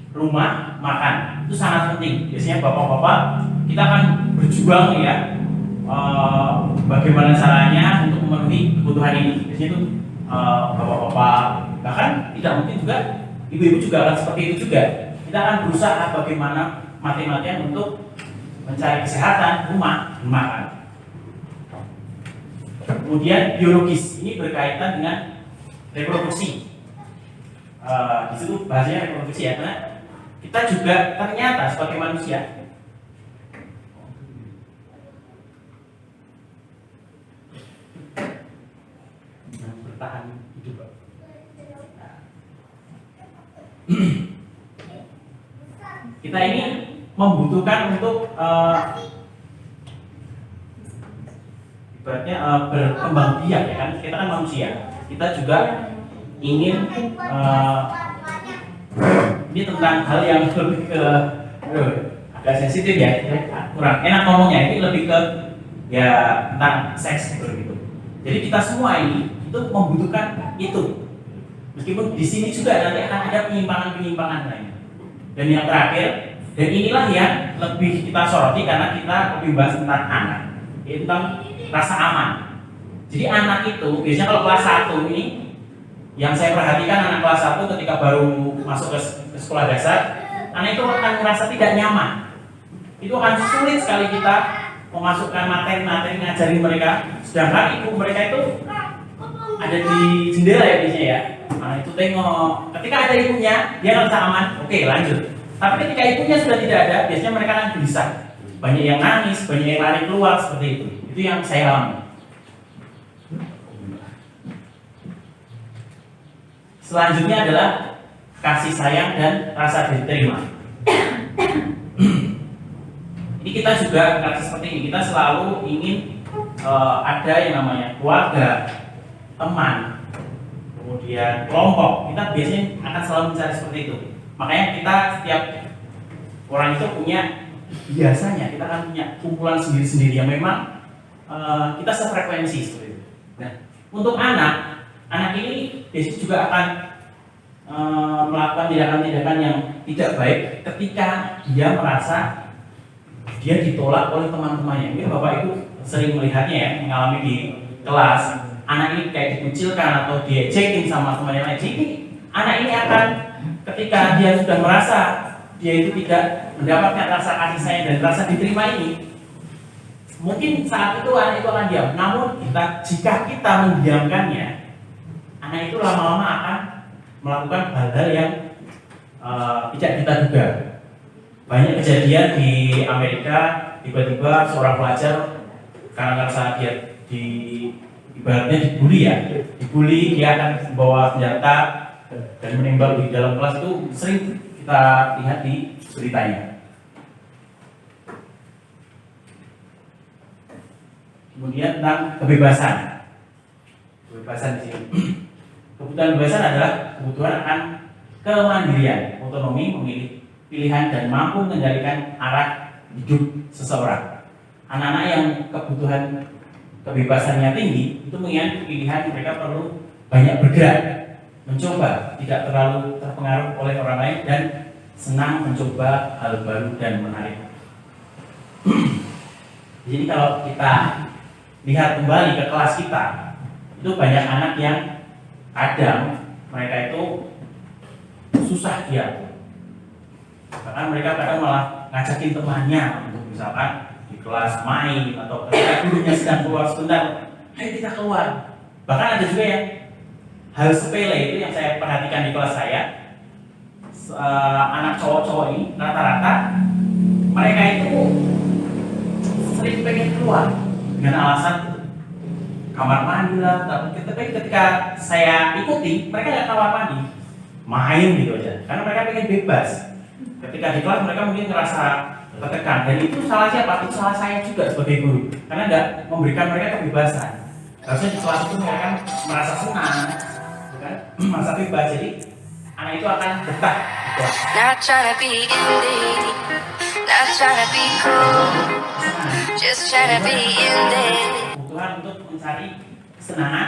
Rumah, makan itu sangat penting. Biasanya bapak-bapak kita akan berjuang ya, bagaimana caranya untuk memenuhi kebutuhan ini. Biasanya itu bapak-bapak, bahkan tidak mungkin juga ibu-ibu juga akan seperti itu juga. Kita akan berusaha bagaimana mati-matian untuk mencari kesehatan, rumah, dan makan. Kemudian biologis ini berkaitan dengan reproduksi. Di situ bahasanya reproduksi ya, karena kita juga ternyata sebagai manusia yang bertahan hidup. Kita ini membutuhkan untuk ibaratnya berkembang biak ya kan, kita kan manusia, kita juga ingin ini tentang hal yang lebih ke agak sensitif ya, kurang enak ngomongnya, ini lebih ke ya tentang seks gitu. Jadi kita semua ini itu membutuhkan itu, meskipun di sini juga nanti akan ada penyimpangan-penyimpangan lainnya. Dan yang terakhir, dan inilah yang lebih kita soroti karena kita lebih bahas tentang anak, yaitu tentang rasa aman. Jadi anak itu biasanya kalau kelas 1 ini yang saya perhatikan, anak kelas 1 ketika baru masuk ke sekolah dasar, anak itu akan merasa tidak nyaman. Itu akan sulit sekali kita memasukkan materi-materi ngajarin mereka, sedangkan ibu mereka itu ada di jendela ya biasanya ya. Nah itu tengok, ketika ada ibunya dia ngerasa aman, oke lanjut. Tapi ketika ibunya sudah tidak ada, biasanya mereka akan gelisah. Banyak yang nangis, banyak yang lari keluar seperti itu. Itu yang saya alami. Selanjutnya adalah kasih sayang dan rasa diterima. Ini kita juga seperti ini, kita selalu ingin ada yang namanya keluarga, teman, kemudian kelompok. Kita biasanya akan selalu mencari seperti itu. Makanya kita setiap orang itu biasanya kita akan punya kumpulan sendiri-sendiri yang memang kita sefrekuensi seperti itu. Nah, untuk anak ini biasanya juga akan melakukan tindakan-tindakan yang tidak baik ketika dia merasa dia ditolak oleh teman-temannya. Mungkin Bapak Ibu sering melihatnya ya, mengalami di kelas, anak ini kayak dikucilkan atau diecekin sama teman yang lain. Jadi anak ini akan ketika dia sudah merasa dia itu tidak mendapatkan rasa kasih sayang dan rasa diterima ini, mungkin saat itu anak itu akan diam. Namun jika kita mendiamkannya, anak itu lama-lama akan melakukan hal-hal yang tidak kita duga. Banyak kejadian di Amerika, tiba-tiba seorang pelajar karena merasa dia ibaratnya dibully, dia akan membawa senjata dan menembak di dalam kelas. Itu sering kita lihat di beritanya. Kemudian tentang kebebasan di sini. Kebutuhan kebebasan adalah kebutuhan akan kemandirian, otonomi, memilih pilihan dan mampu mengendalikan arah hidup seseorang. Anak-anak yang kebutuhan kebebasannya tinggi itu mengingat pilihan, mereka perlu banyak bergerak, mencoba, tidak terlalu terpengaruh oleh orang lain dan senang mencoba hal baru dan menarik. Jadi kalau kita lihat kembali ke kelas kita, itu banyak anak yang kadang mereka itu susah diatur. Bahkan mereka kadang malah ngajakin temannya untuk misalkan di kelas main atau ketika gurunya sedang keluar sebentar, ayo kita keluar. Bahkan ada juga yang hal sepele itu yang saya perhatikan di kelas saya, anak cowok-cowok ini rata-rata mereka itu sering pengen keluar dengan alasan kamar mandi lah. Tapi ketika saya ikuti, mereka nggak kamar mandi, main gitu aja, karena mereka pengen bebas. Ketika di kelas mereka mungkin ngerasa tertekan, dan itu salah siapa? Itu salah saya juga sebagai guru, karena nggak memberikan mereka kebebasan. Harusnya di kelas itu mereka merasa senang, bukan? Merasa bebas. Jadi anak itu akan betah di kelas. Not trying to be indie, not trying to be cool, just trying to be indie. Kebutuhan untuk mencari kesenangan,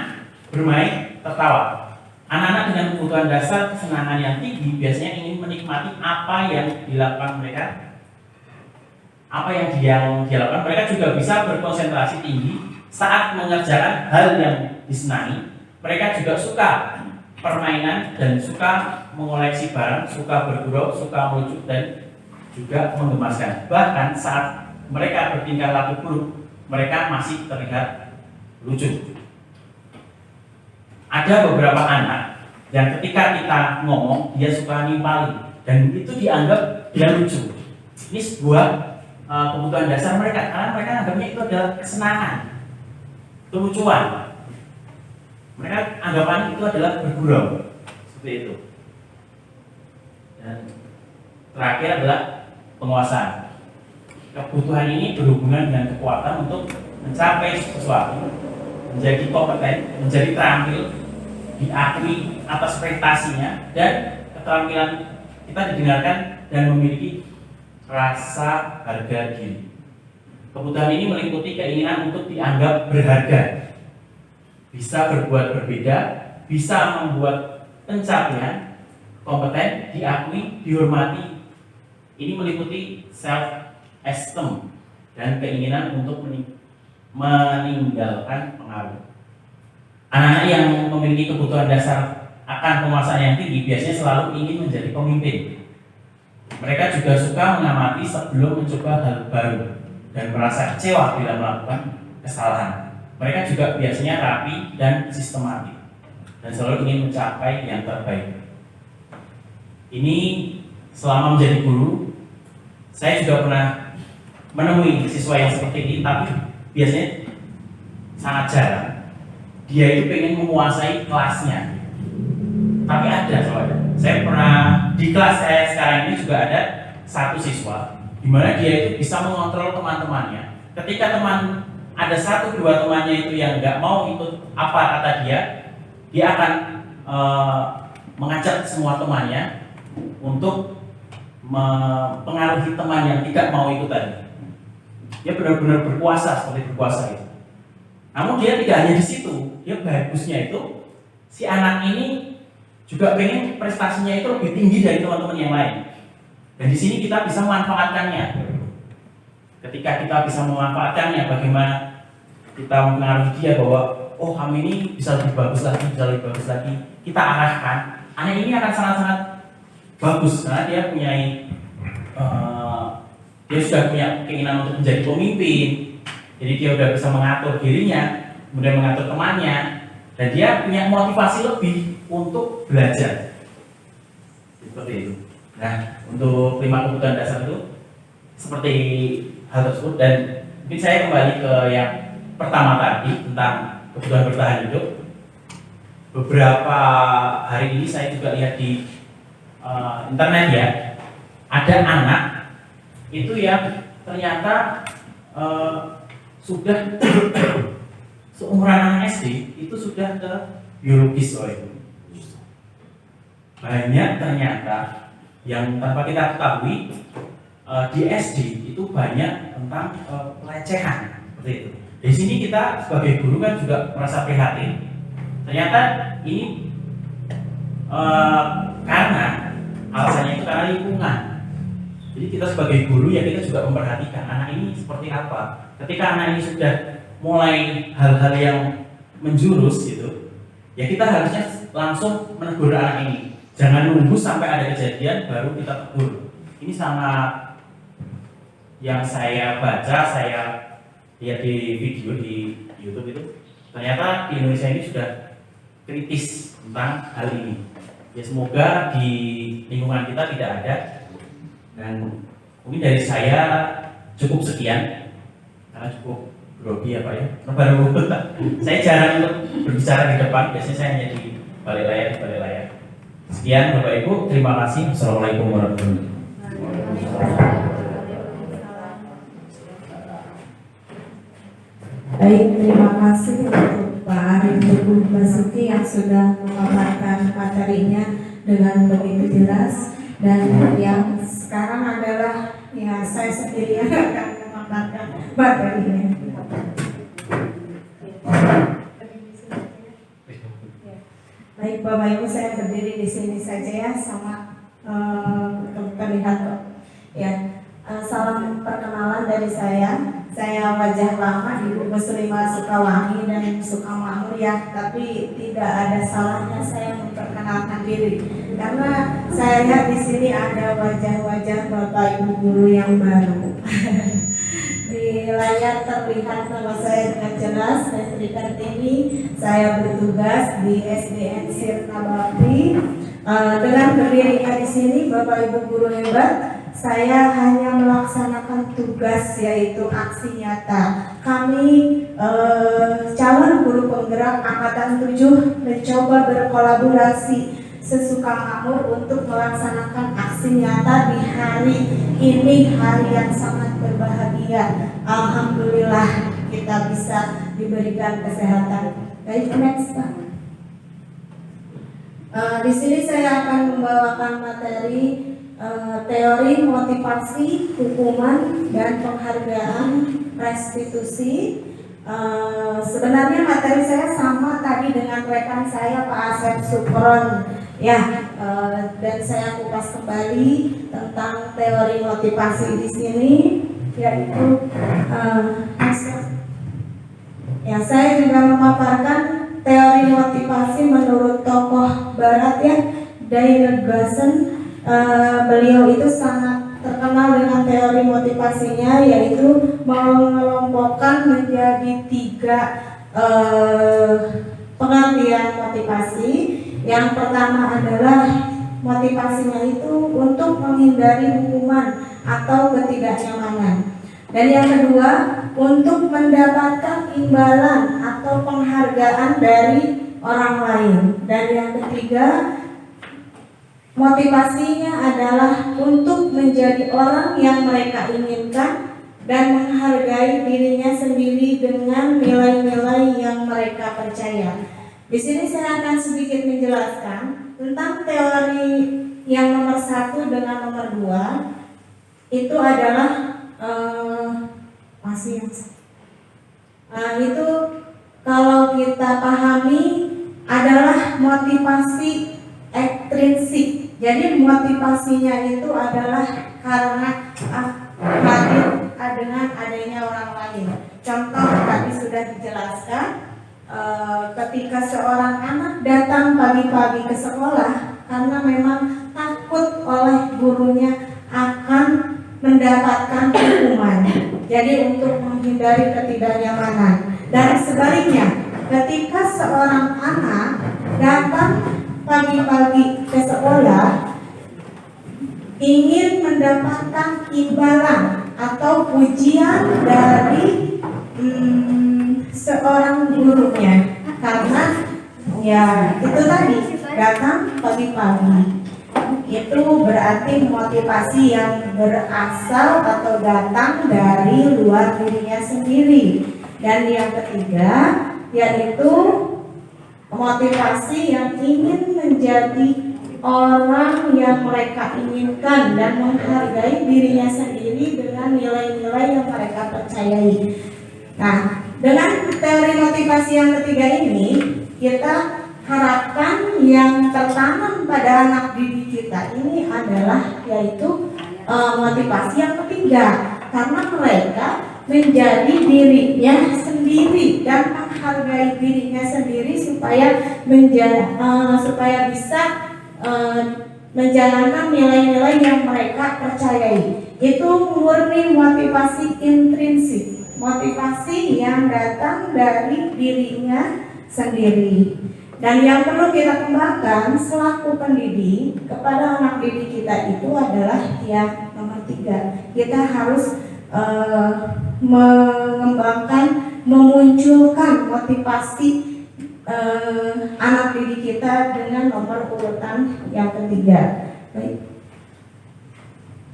bermain, tertawa. Anak-anak dengan kebutuhan dasar kesenangan yang tinggi biasanya ingin menikmati apa yang dilakukan mereka, apa yang dilakukan. Mereka juga bisa berkonsentrasi tinggi saat mengerjakan hal yang disenangi. Mereka juga suka permainan dan suka mengoleksi barang, suka bergurau, suka melucu dan juga menggemaskan. Bahkan saat mereka bertingkah laku buruk, mereka masih terlihat lucu. Ada beberapa anak yang ketika kita ngomong, dia suka nimpali dan itu dianggap dia lucu. Ini sebuah kebutuhan dasar mereka, karena mereka anggapnya itu adalah kesenangan, kelucuan. Mereka anggapan itu adalah bergurau, seperti itu. Dan terakhir adalah penguasaan. Kebutuhan ini berhubungan dengan kekuatan untuk mencapai sesuatu, menjadi kompeten, menjadi terampil, diakui atas prestasinya, dan keterampilan kita didengarkan dan memiliki rasa harga diri. Kebutuhan ini meliputi keinginan untuk dianggap berharga, bisa berbuat berbeda, bisa membuat pencapaian, kompeten, diakui, dihormati. Ini meliputi self-esteem dan keinginan untuk meninggalkan pengaruh. Anak-anak yang memiliki kebutuhan dasar akan penguasaan yang tinggi biasanya selalu ingin menjadi pemimpin. Mereka juga suka mengamati sebelum mencoba hal baru dan merasa kecewa bila melakukan kesalahan. Mereka juga biasanya rapi dan sistematik dan selalu ingin mencapai yang terbaik. Ini selama menjadi guru, saya juga pernah menemui siswa yang seperti ini, tapi biasanya sangat jarang. Dia itu pengen menguasai kelasnya Tapi ada soalnya. Saya pernah di kelas saya sekarang ini juga ada satu siswa di mana dia itu bisa mengontrol teman-temannya. Ketika ada 1-2 temannya itu yang nggak mau ikut apa kata dia akan mengajak semua temannya untuk mempengaruhi teman yang tidak mau ikutan. Dia benar-benar berkuasa seperti berkuasa itu. Namun dia tidak hanya di situ, dia bagusnya itu si anak ini juga pengen prestasinya itu lebih tinggi dari teman-teman yang lain. Dan di sini kita bisa memanfaatkannya. Ketika kita bisa memanfaatkannya, bagaimana kita mempengaruhi dia bahwa oh kami ini bisa lebih bagus lagi, kita arahkan. Anak ini akan sangat-sangat bagus karena dia dia sudah punya keinginan untuk menjadi pemimpin. Jadi dia sudah bisa mengatur dirinya, kemudian mengatur temannya, dan dia punya motivasi lebih untuk belajar. Seperti itu. Nah, untuk 5 kebutuhan dasar itu seperti hal tersebut, dan mungkin saya kembali ke yang pertama tadi tentang kebutuhan bertahan hidup. Beberapa hari ini saya juga lihat di internet ya, ada anak itu yang ternyata sudah seumuran anak SD itu sudah ke biologis loh itu. Banyak ternyata yang tanpa kita ketahui di SD itu banyak tentang pelecehan seperti itu. Di sini kita sebagai guru kan juga merasa prihatin. Ternyata ini karena alasannya itu karena lingkungan. Jadi kita sebagai guru ya kita juga memperhatikan anak ini seperti apa. Ketika anak ini sudah mulai hal-hal yang menjurus gitu, ya kita harusnya langsung menegur anak ini. Jangan nunggu sampai ada kejadian baru kita tegur. Ini sangat yang saya baca, saya lihat di video di YouTube itu, ternyata di Indonesia ini sudah kritis tentang hal ini. Ya semoga di lingkungan kita tidak ada. Dan mungkin dari saya cukup sekian, karena cukup grogi ya Pak ya. Baru saya jarang untuk berbicara di depan, biasanya saya hanya di balik layar. Sekian Bapak Ibu, terima kasih. Assalamualaikum warahmatullahi wabarakatuh. Baik, terima kasih untuk Pak Arif Teguh Basuki yang sudah memaparkan materinya dengan begitu jelas, dan yang sekarang adalah ya saya sendiri yang akan memaparkan materinya. Baik Bapak Ibu, saya berdiri di sini saja ya, sama terlihat kok. Ya, salam perkenalan dari saya. Saya wajah lama Ibu Muslimah Sukawangi dan Sukamakmur ya, tapi tidak ada salahnya saya memperkenalkan diri karena saya lihat di sini ada wajah-wajah Bapak Ibu guru yang baru. Di layar terlihat nama saya dengan jelas, saya Sri Kartini. Saya bertugas di SDN Sirna Bakti. Dengan berdirinya di sini Bapak Ibu guru hebat, saya hanya melaksanakan tugas yaitu aksi nyata. Kami calon guru penggerak angkatan 7 mencoba berkolaborasi sesuka makmur untuk melaksanakan aksi nyata di hari ini, hari yang sangat berbahagia. Alhamdulillah kita bisa diberikan kesehatan. Baik, next Pak. Di sini saya akan membawakan materi teori motivasi, hukuman, dan penghargaan restitusi. Sebenarnya materi saya sama tadi dengan rekan saya Pak Asep Sukron ya, dan saya kupas kembali tentang teori motivasi di sini, yaitu ya saya juga memaparkan teori motivasi menurut tokoh Barat ya, Daniel Glasen. Beliau itu sangat terkenal dengan teori motivasinya, yaitu mengelompokkan menjadi 3 pengertian motivasi. Yang pertama adalah motivasinya itu untuk menghindari hukuman atau ketidaknyamanan, dan yang kedua untuk mendapatkan imbalan atau penghargaan dari orang lain, dan yang ketiga motivasinya adalah untuk menjadi orang yang mereka inginkan dan menghargai dirinya sendiri dengan nilai-nilai yang mereka percaya. Di sini saya akan sedikit menjelaskan tentang teori yang nomor 1 dengan nomor 2. Itu adalah itu kalau kita pahami adalah motivasi ekstrinsik. Jadi motivasinya itu adalah karena hadir dengan adanya orang lain. Contoh tadi sudah dijelaskan, ketika seorang anak datang pagi-pagi ke sekolah karena memang takut oleh gurunya akan mendapatkan hukuman. Jadi untuk menghindari ketidaknyamanan. Dan sebaliknya, ketika seorang anak datang pagi-pagi ke sekolah ingin mendapatkan imbalan atau pujian dari seorang gurunya, karena ya itu tadi datang pagi-pagi, itu berarti motivasi yang berasal atau datang dari luar dirinya sendiri. Dan yang ketiga yaitu motivasi yang ingin menjadi orang yang mereka inginkan dan menghargai dirinya sendiri dengan nilai-nilai yang mereka percayai. Nah, dengan teori motivasi yang ketiga ini, kita harapkan yang tertanam pada anak didik kita ini adalah yaitu motivasi yang ketiga, karena mereka menjadi dirinya sendiri dan menghargai dirinya sendiri supaya bisa menjalankan nilai-nilai yang mereka percayai. Itu murni motivasi intrinsik, motivasi yang datang dari dirinya sendiri. Dan yang perlu kita kembangkan selaku pendidik kepada anak didik kita itu adalah yang nomor 3. Kita harus mengembangkan, memunculkan motivasi anak didik kita dengan nomor urutan yang ketiga. Baik.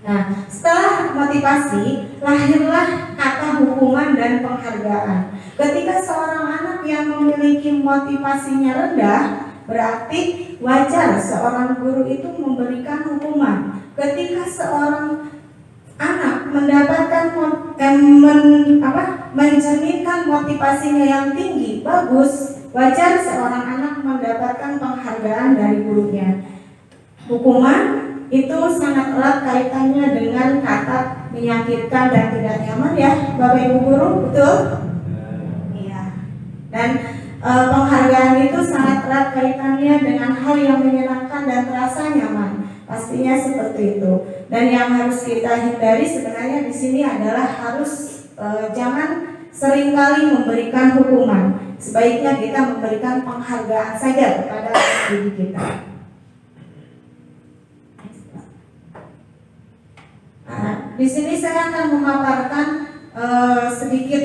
Nah, setelah motivasi, lahirlah kata hukuman dan penghargaan. Ketika seorang anak yang memiliki motivasinya rendah, berarti wajar seorang guru itu memberikan hukuman. Ketika seorang anak mendapatkan mencerminkan motivasinya yang tinggi, bagus, wajar seorang anak mendapatkan penghargaan dari gurunya. Hukuman itu sangat erat kaitannya dengan kata menyakitkan dan tidak nyaman, ya Bapak Ibu guru, betul? Iya. Dan penghargaan itu sangat erat kaitannya dengan hal yang menyenangkan dan terasa nyaman. Pastinya seperti itu. Dan yang harus kita hindari sebenarnya di sini adalah harus jangan seringkali memberikan hukuman. Sebaiknya kita memberikan penghargaan saja kepada diri kita. Nah, di sini saya akan memaparkan sedikit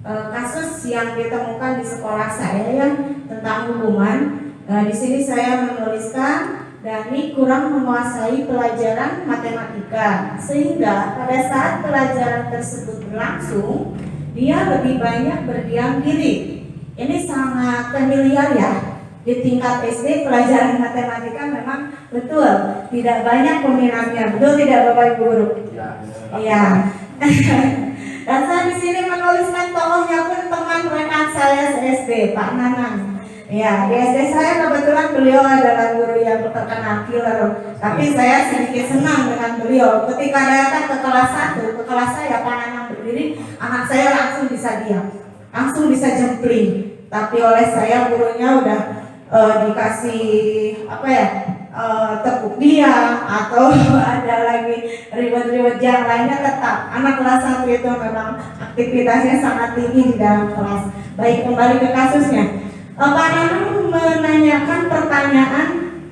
kasus yang ditemukan di sekolah saya ya, tentang hukuman. Di sini saya menuliskan Dani kurang menguasai pelajaran matematika, sehingga pada saat pelajaran tersebut berlangsung, dia lebih banyak berdiam diri. Ini sangat familiar ya. Di tingkat SD pelajaran matematika memang betul tidak banyak peminatnya, betul tidak Bapak Ibu guru? Iya. Dan saya di sini menuliskan tokohnya pun teman rekan saya SD, Pak Nanang. Ya, di SD saya kebetulan beliau adalah guru yang terkenal killer. Tapi saya sedikit senang dengan beliau. Ketika datang ke kelas 1, ke kelas saya Pak Nanang berdiri, anak saya langsung bisa diam, langsung bisa jempling. Tapi oleh saya gurunya udah dikasih tepuk diam atau ada lagi ribet-ribet yang lainnya, tetap anak kelas 1 itu memang aktivitasnya sangat tinggi di dalam kelas. Baik, kembali ke kasusnya. Pak Nanang menanyakan pertanyaan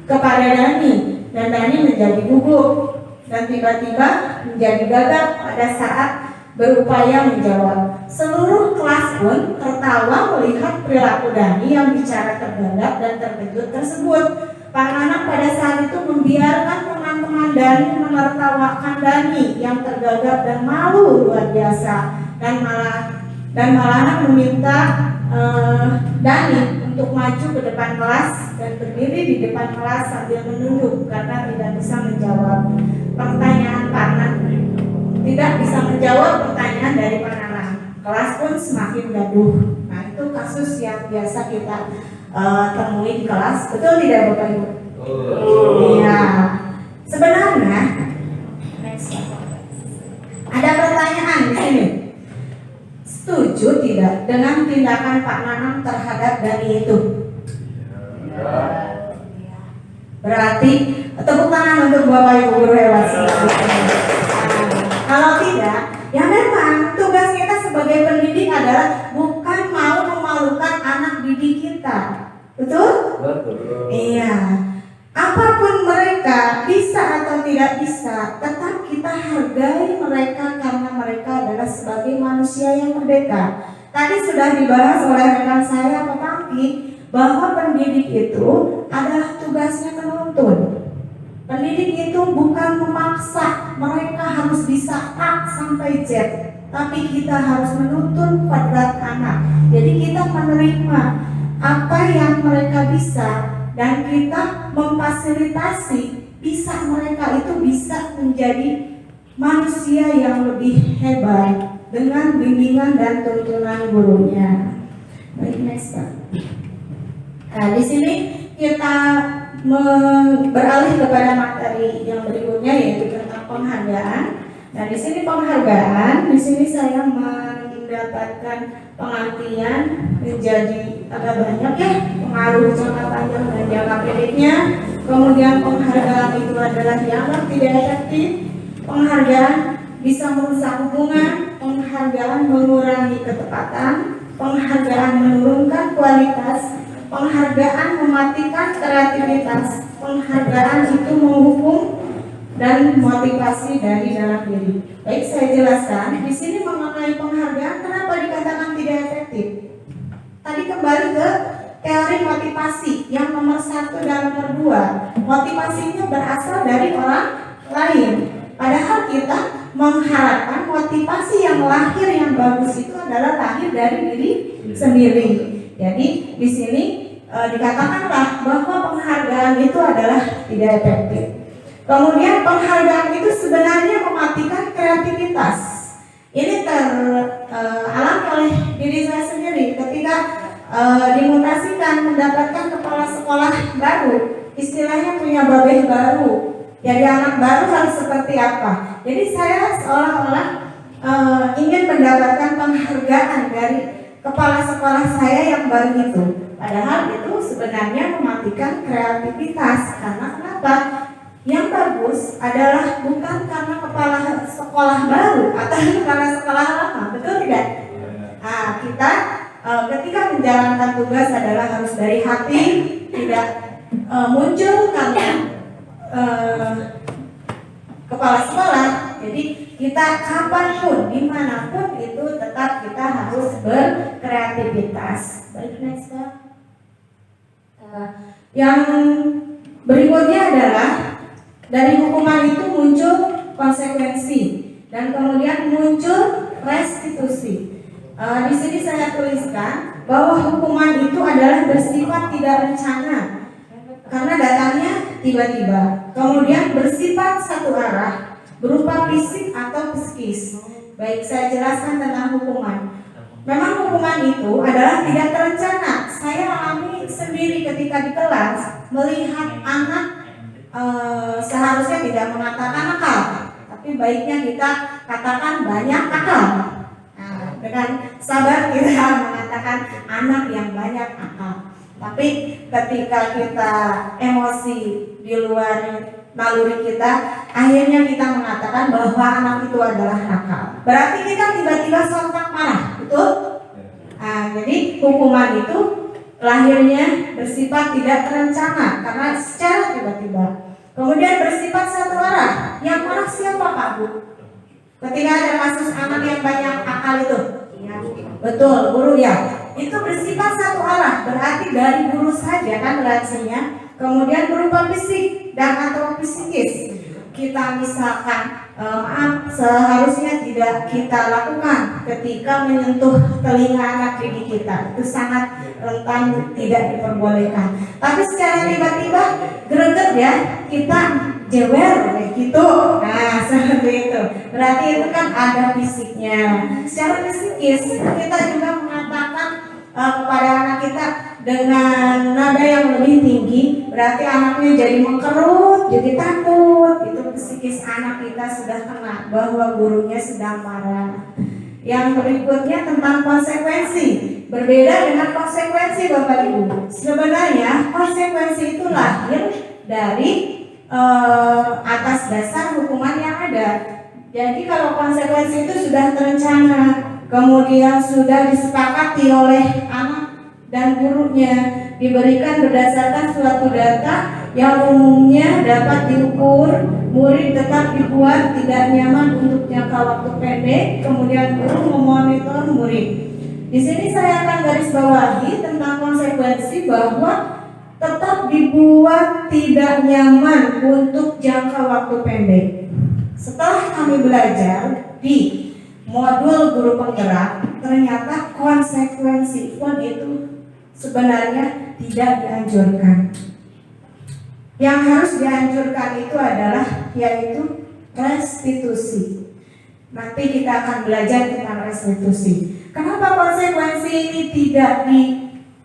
kepada Dani dan Dani menjadi gugup dan tiba-tiba menjadi gagap pada saat berupaya menjawab. Seluruh kelas pun tertawa melihat perilaku Dani yang bicara tergagap dan terkejut tersebut. Pak Nanang pada saat itu membiarkan teman-teman Dani menertawakan Dani yang tergagap dan malu luar biasa, dan malahan meminta Dani untuk maju ke depan kelas dan berdiri di depan kelas sambil menunduk karena tidak bisa menjawab pertanyaan tidak bisa menjawab pertanyaan dari penerang. Kelas pun semakin gaduh. Nah, itu kasus yang biasa kita temui di kelas. Betul tidak Bapak Ibu? Iya. Sebenarnya ada pertanyaan di sini. Setuju tidak dengan tindakan Pak Nanang terhadap Dani itu? Berarti tepuk tangan untuk Bapak Ibu guru hebat. Kalau tidak, ya memang tugas kita sebagai pendidik adalah bukan mau memalukan anak didik kita. Betul? Betul. Iya. Apapun mereka bisa atau tidak bisa, tetap kita hargai mereka karena mereka adalah sebagai manusia yang merdeka. Tadi sudah dibahas oleh rekan saya Pak Pangki bahwa pendidik itu adalah tugasnya menuntun. Pendidik itu bukan memaksa mereka harus bisa A sampai Z, tapi kita harus menuntun kodrat anak. Jadi kita menerima apa yang mereka bisa dan kita memfasilitasi bisa mereka itu bisa menjadi manusia yang lebih hebat dengan bimbingan dan tuntunan gurunya. Baik, next Pak. Nah, di sini kita beralih kepada materi yang berikutnya yaitu tentang penghargaan. Nah, di sini penghargaan, di sini saya mendapatkan pengertian menjadi agak banyak ya, pengaruh jangka panjang dan jangka pendeknya. Kemudian penghargaan itu adalah dianggap tidak efektif, penghargaan bisa merusak hubungan, penghargaan mengurangi ketepatan, penghargaan menurunkan kualitas, penghargaan mematikan kreativitas, penghargaan itu menghukum dan motivasi dari dalam diri. Baik, saya jelaskan di sini mengenai penghargaan kenapa dikatakan tidak efektif. Tadi kembali ke teori motivasi yang nomor 1 dan nomor 2. Motivasinya berasal dari orang lain. Padahal kita mengharapkan motivasi yang lahir yang bagus itu adalah lahir dari diri sendiri. Jadi di sini dikatakanlah bahwa penghargaan itu adalah tidak efektif. Kemudian penghargaan itu sebenarnya mematikan kreativitas. Ini teralami oleh diri saya sendiri ketika dimutasikan mendapatkan kepala sekolah baru, istilahnya punya babeh baru. Jadi anak baru harus seperti apa? Jadi saya seolah-olah ingin mendapatkan penghargaan dari kepala sekolah saya yang baru itu. Padahal itu sebenarnya mematikan kreativitas. Karena kenapa? Yang bagus adalah bukan karena kepala sekolah baru atau kepala sekolah lama, betul tidak? Nah, kita ketika menjalankan tugas adalah harus dari hati, tidak muncul karena kepala sekolah. Jadi kita kapanpun, dimanapun itu tetap kita harus berkreativitas. Baik, next Pak. Yang berikutnya adalah dari hukuman itu muncul konsekuensi dan kemudian muncul restitusi. Di sini saya tuliskan bahwa hukuman itu adalah bersifat tidak rencana karena datangnya tiba-tiba. Kemudian bersifat satu arah berupa fisik atau psikis. Baik, saya jelaskan tentang hukuman. Memang hukuman itu adalah tidak terencana. Saya alami sendiri ketika di kelas melihat anak seharusnya tidak mengatakan nakal, tapi baiknya kita katakan banyak akal. Nah, dengan sabar kita mengatakan anak yang banyak akal. Tapi ketika kita emosi di luar naluri kita, akhirnya kita mengatakan bahwa anak itu adalah nakal. Berarti kita tiba-tiba sontak marah, betul? Nah, jadi hukuman itu lahirnya bersifat tidak terencana karena secara tiba-tiba. Kemudian bersifat satu arah. Yang marah siapa Pak Bu? Ketika ada kasus anak yang banyak akal itu, ya, betul, guru ya. Itu bersifat satu arah, berarti dari guru saja kan reaksinya. Kemudian berupa fisik dan atau psikis. Kita misalkan seharusnya tidak kita lakukan ketika menyentuh telinga anak didik kita, itu sangat rentan tidak diperbolehkan. Tapi secara tiba-tiba greget ya, kita jewer kayak gitu, nah seperti itu, berarti itu kan ada fisiknya. Secara psikis kita juga mengatakan kepada anak kita dengan nada yang lebih tinggi, berarti anaknya jadi mengkerut, jadi takut. Itu psikis anak kita sudah kena bahwa gurunya sedang marah. Yang berikutnya tentang konsekuensi. Berbeda dengan konsekuensi Bapak Ibu. Sebenarnya konsekuensi itu lahir dari atas dasar hukuman yang ada. Jadi kalau konsekuensi itu sudah terencana, kemudian sudah disepakati oleh anak dan gurunya, diberikan berdasarkan suatu data yang umumnya dapat diukur, murid tetap dibuat tidak nyaman untuk jangka waktu pendek, kemudian guru memonitor murid. Di sini saya akan garis bawahi tentang konsekuensi bahwa tetap dibuat tidak nyaman untuk jangka waktu pendek. Setelah kami belajar di modul guru penggerak, ternyata konsekuensi pun itu sebenarnya tidak dianjurkan. Yang harus dianjurkan itu adalah yaitu restitusi. Nanti kita akan belajar tentang restitusi. Kenapa konsekuensi ini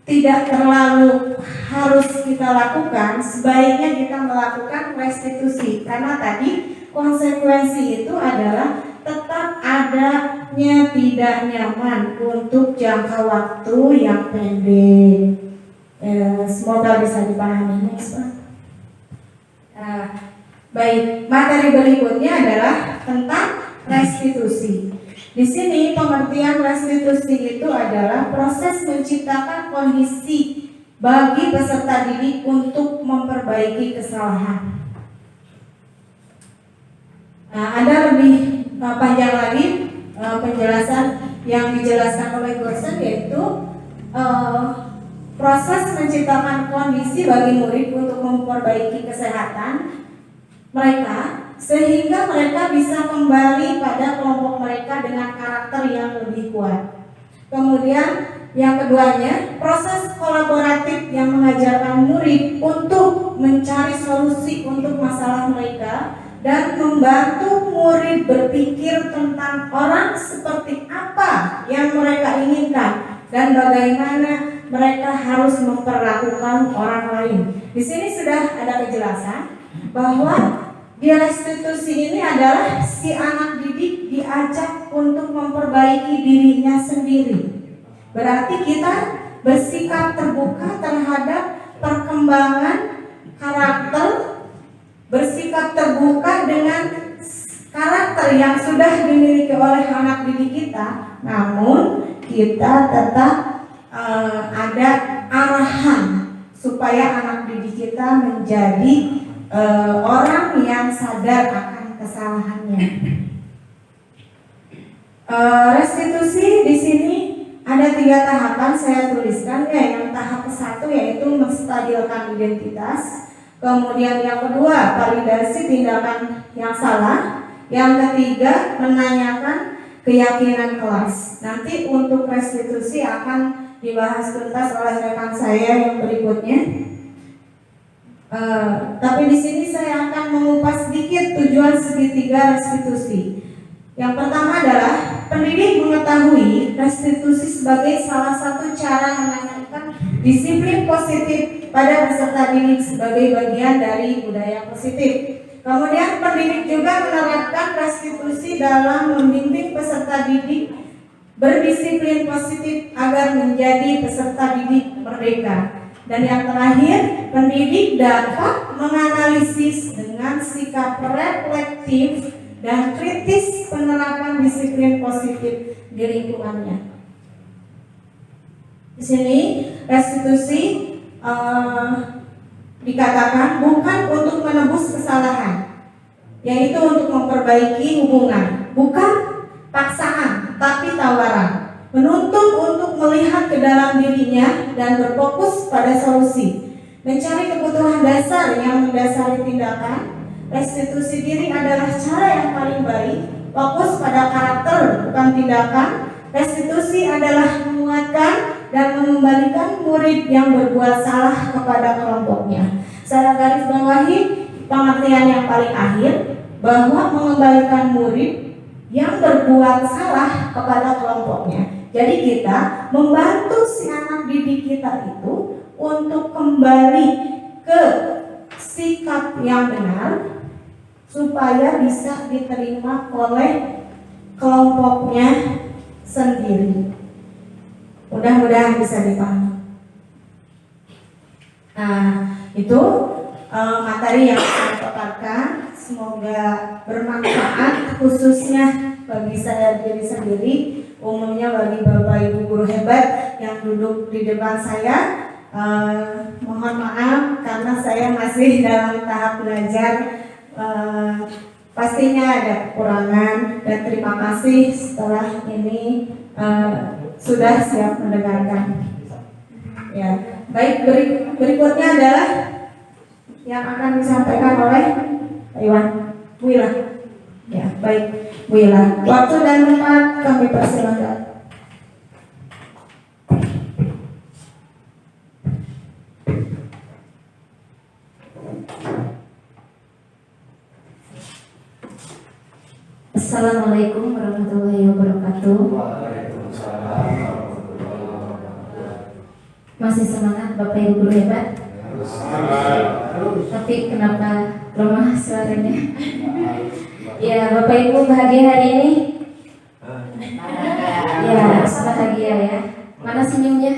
tidak terlalu harus kita lakukan? Sebaiknya kita melakukan restitusi, karena tadi konsekuensi itu adalah tetap adanya tidak nyaman untuk jangka waktu yang pendek. Semoga bisa dipahami. Baik, materi berikutnya adalah tentang restitusi. Di sini pengertian restitusi itu adalah proses menciptakan kondisi bagi peserta didik untuk memperbaiki kesalahan. Ada lebih panjang lagi penjelasan yang dijelaskan oleh Gorsen, yaitu proses menciptakan kondisi bagi murid untuk memperbaiki kesehatan mereka sehingga mereka bisa kembali pada kelompok mereka dengan karakter yang lebih kuat. Kemudian yang keduanya, proses kolaboratif yang mengajarkan murid untuk mencari solusi untuk masalah mereka dan membantu murid berpikir tentang orang seperti apa yang mereka inginkan dan bagaimana mereka harus memperlakukan orang lain. Di sini sudah ada kejelasan bahwa di restitusi ini adalah si anak didik diajak untuk memperbaiki dirinya sendiri. Berarti kita bersikap terbuka terhadap perkembangan karakter, bersikap terbuka dengan karakter yang sudah dimiliki oleh anak didik kita, namun kita tetap ada arahan supaya anak didik kita menjadi orang yang sadar akan kesalahannya. Restitusi di sini ada 3 tahapan saya tuliskan, ya. Yang tahap ke-1 yaitu menstabilkan identitas, kemudian yang kedua validasi tindakan yang salah, yang ketiga menanyakan keyakinan kelas. Nanti untuk restitusi akan dibahas tuntas oleh rekan saya yang berikutnya. Tapi di sini saya akan mengupas sedikit tujuan segitiga restitusi. Yang pertama adalah pendidik mengetahui restitusi sebagai salah satu cara menanamkan disiplin positif pada peserta didik sebagai bagian dari budaya positif. Kemudian pendidik juga menerapkan restitusi dalam membimbing peserta didik berdisiplin positif agar menjadi peserta didik merdeka. Dan yang terakhir, pendidik dapat menganalisis dengan sikap reflektif dan kritis penerapan disiplin positif di lingkungannya. Di sini restitusi dikatakan bukan untuk menebus kesalahan, yaitu untuk memperbaiki hubungan, bukan paksaan tapi tawaran. Menuntut untuk melihat ke dalam dirinya dan berfokus pada solusi. mencari kebutuhan dasar yang mendasari tindakan. Restitusi diri adalah cara yang paling baik, fokus pada karakter bukan tindakan. Restitusi adalah menguatkan dan mengembalikan murid yang berbuat salah kepada kelompoknya. Saya garis bawahi pengertian yang paling akhir bahwa mengembalikan murid yang berbuat salah kepada kelompoknya. Jadi kita membantu si anak didik kita itu untuk kembali ke sikap yang benar supaya bisa diterima oleh kelompoknya sendiri. Mudah-mudahan bisa dipahami. Nah, itu materi yang saya paparkan. Semoga bermanfaat khususnya bagi saya diri sendiri, umumnya bagi Bapak Ibu guru hebat yang duduk di depan saya. Mohon maaf karena saya masih dalam tahap belajar. Pastinya ada kekurangan dan terima kasih setelah ini sudah siap mendengarkan. Ya, baik, berikutnya adalah yang akan disampaikan oleh Pak Iwan, Bu Ila. Ya, baik, Bu Ila. Waktu dan tempat kami persilakan. Assalamualaikum warahmatullahi wabarakatuh. Masih semangat Bapak Ibu guru hebat? Tapi kenapa lemah suaranya? Ya, Bapak Ibu bahagia hari ini? Ya, bahagia ya. Mana senyumnya?